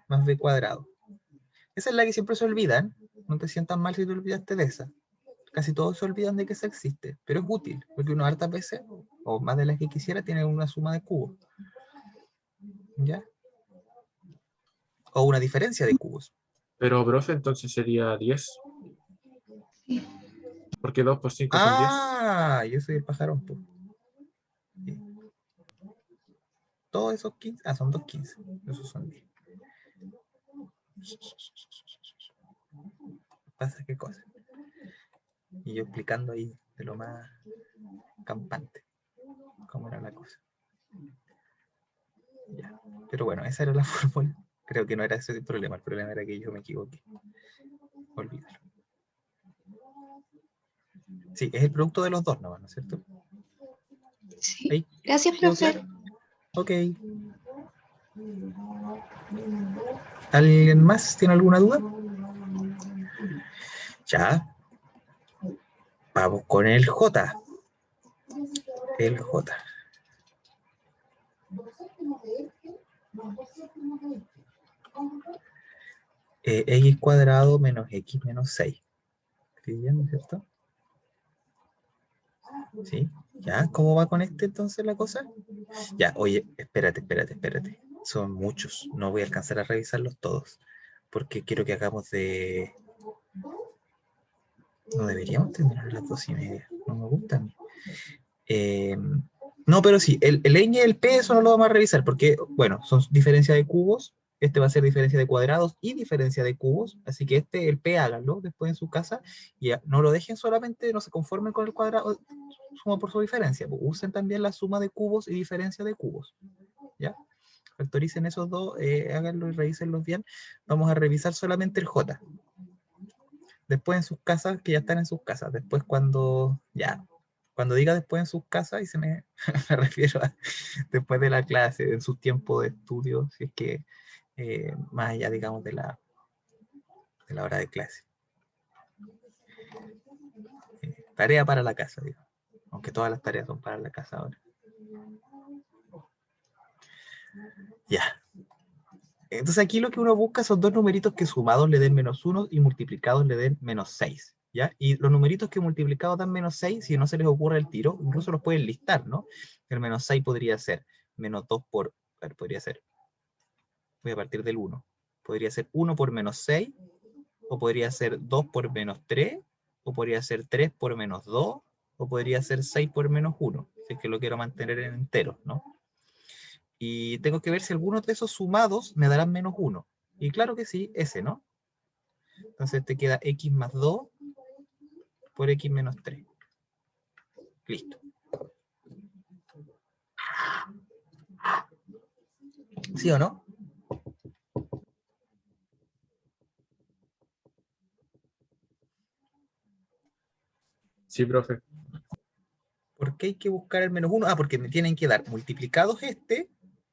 más b cuadrado. Esa es la que siempre se olvidan. No te sientas mal si te olvidaste de esa. Casi todos se olvidan de que esa existe, pero es útil, porque uno hartas veces, o más de las que quisiera, tiene una suma de cubos. ¿Ya? O una diferencia de cubos. Pero, profe, entonces sería 10, porque 2 por 5 son 10. Ah, yo soy el pajarón, pues. Sí. Todos esos 15, son 2 15. Esos son 10. Pasa qué cosa. Y yo explicando ahí de lo más campante cómo era la cosa. Ya. Pero bueno, esa era la fórmula. Creo que no era ese el problema era que yo me equivoqué. Olvídalo. Sí, es el producto de los dos, ¿no es cierto? Sí. Ahí, Gracias, ¿quedó profe. claro? Ok. ¿Alguien más tiene alguna duda? Ya. Vamos con el J. El J. X cuadrado menos X menos 6. ¿Escribiendo, cierto? ¿Sí? ¿Ya? ¿Cómo va con este entonces la cosa? Ya, oye, espérate. Son muchos. No voy a alcanzar a revisarlos todos. Porque quiero que hagamos de... No deberíamos terminar a las 2:30. No me gusta a mí. No, pero sí, el ñ y el p, eso no lo vamos a revisar, porque, bueno, son diferencia de cubos, este va a ser diferencia de cuadrados y diferencia de cubos, así que el p háganlo después en su casa, y no lo dejen solamente, no se conformen con el cuadrado, suma por su diferencia, pues usen también la suma de cubos y diferencia de cubos, ¿ya? Factoricen esos dos, háganlo y revísenlos bien. Vamos a revisar solamente el j. Después en sus casas, que ya están en sus casas, después cuando diga después en sus casas, y me refiero a después de la clase, en sus tiempos de estudio, si es que más allá, digamos, de la hora de clase. Tarea para la casa, digamos. Aunque todas las tareas son para la casa ahora. Ya. Entonces aquí lo que uno busca son dos numeritos que sumados le den -1 y multiplicados le den -6. ¿Ya? Y los numeritos que multiplicados dan -6, si no se les ocurre el tiro, incluso los pueden listar, ¿no? El -6 podría ser -2 por, a ver, podría ser, voy a partir del 1. Podría ser 1 por -6, o podría ser 2 por -3, o podría ser 3 por -2, O podría ser 6 por menos 1, si es que lo quiero mantener en enteros, ¿no? Y tengo que ver si algunos de esos sumados me darán menos 1. Y claro que sí, ese, ¿no? Entonces te queda x más 2 por x menos 3. Listo. ¿Sí o no? Sí, profe. ¿Por qué hay que buscar el menos 1? Ah, porque me tienen que dar multiplicados este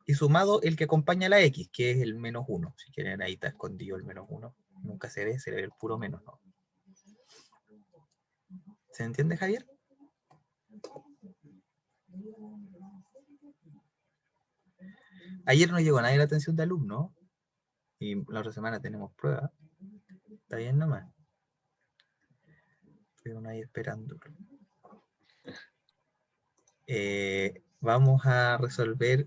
y sumado el que acompaña a la x, que es el menos 1. Si quieren, ahí está escondido el menos 1. Nunca se ve el puro menos, ¿no? ¿Se entiende, Javier? Ayer no llegó nadie a la atención de alumno y la otra semana tenemos pruebas. Está bien nomás. Estuvieron ahí esperando. Vamos a resolver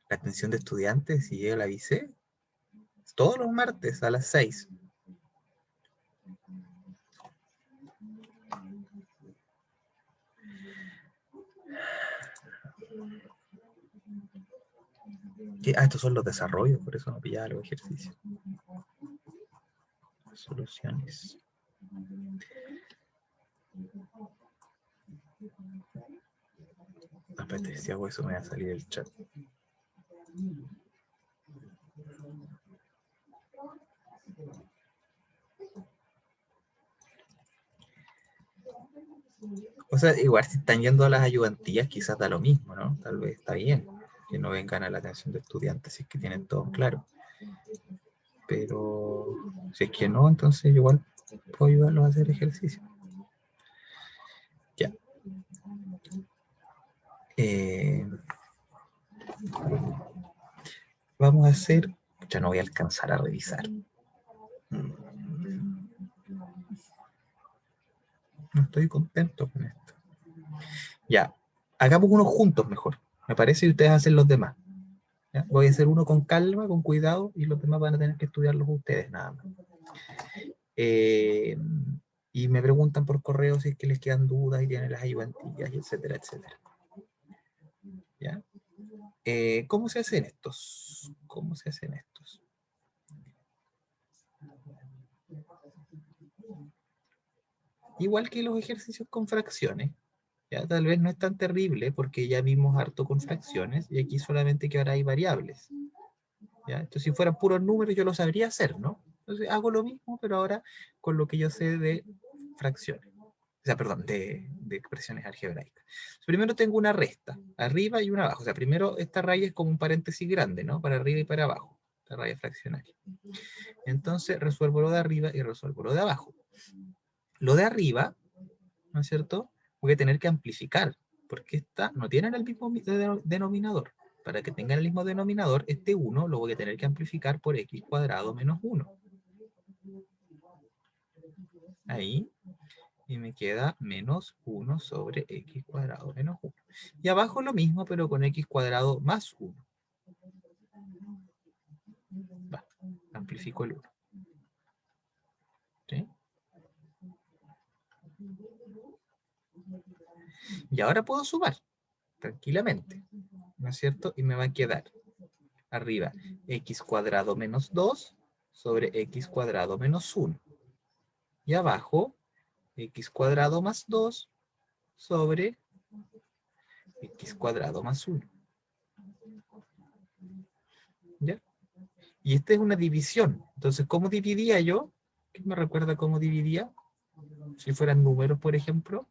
la atención de estudiantes, si yo la avisé, todos los martes a las 6. Ah, estos son los desarrollos, por eso no pillaba los ejercicios. Soluciones. Espérate, si hago eso me va a salir el chat. O sea, igual si están yendo a las ayudantías, quizás da lo mismo, ¿no? Tal vez está bien que no vengan a la atención de estudiantes, si es que tienen todo claro. Pero si es que no, entonces igual puedo ayudarlos a hacer ejercicio. Ya. Vamos a hacer... Ya no voy a alcanzar a revisar. No estoy contento con esto. Ya. Hagamos uno juntos mejor. Me parece, y ustedes hacen los demás. ¿Ya? Voy a hacer uno con calma, con cuidado, y los demás van a tener que estudiarlos ustedes nada más. Y me preguntan por correo si es que les quedan dudas y tienen las ayudantillas, etcétera, etcétera. ¿Ya? ¿Cómo se hacen estos? ¿Cómo se hacen estos? Igual que los ejercicios con fracciones. Ya, tal vez no es tan terrible porque ya vimos harto con fracciones y aquí solamente que ahora hay variables. ¿Ya? Entonces, si fueran puros números, yo lo sabría hacer, ¿no? Entonces, hago lo mismo, pero ahora con lo que yo sé de fracciones. O sea, perdón, de expresiones algebraicas. Primero tengo una resta, arriba y una abajo. O sea, primero esta raya es como un paréntesis grande, ¿no? Para arriba y para abajo. Esta raya fraccionaria. Entonces, resuelvo lo de arriba y resuelvo lo de abajo. Lo de arriba, ¿no es cierto? Voy a tener que amplificar, porque esta no tienen el mismo denominador. Para que tengan el mismo denominador, este 1 lo voy a tener que amplificar por x cuadrado menos 1. Ahí. Y me queda menos 1 sobre x cuadrado menos 1. Y abajo lo mismo, pero con x cuadrado más 1. Va, amplifico el 1. ¿Sí? Y ahora puedo sumar tranquilamente, ¿no es cierto? Y me va a quedar arriba x cuadrado menos 2 sobre x cuadrado menos 1. Y abajo x cuadrado más 2 sobre x cuadrado más 1. ¿Ya? Y esta es una división. Entonces, ¿cómo dividía yo? ¿Quién me recuerda cómo dividía? Si fueran números, por ejemplo.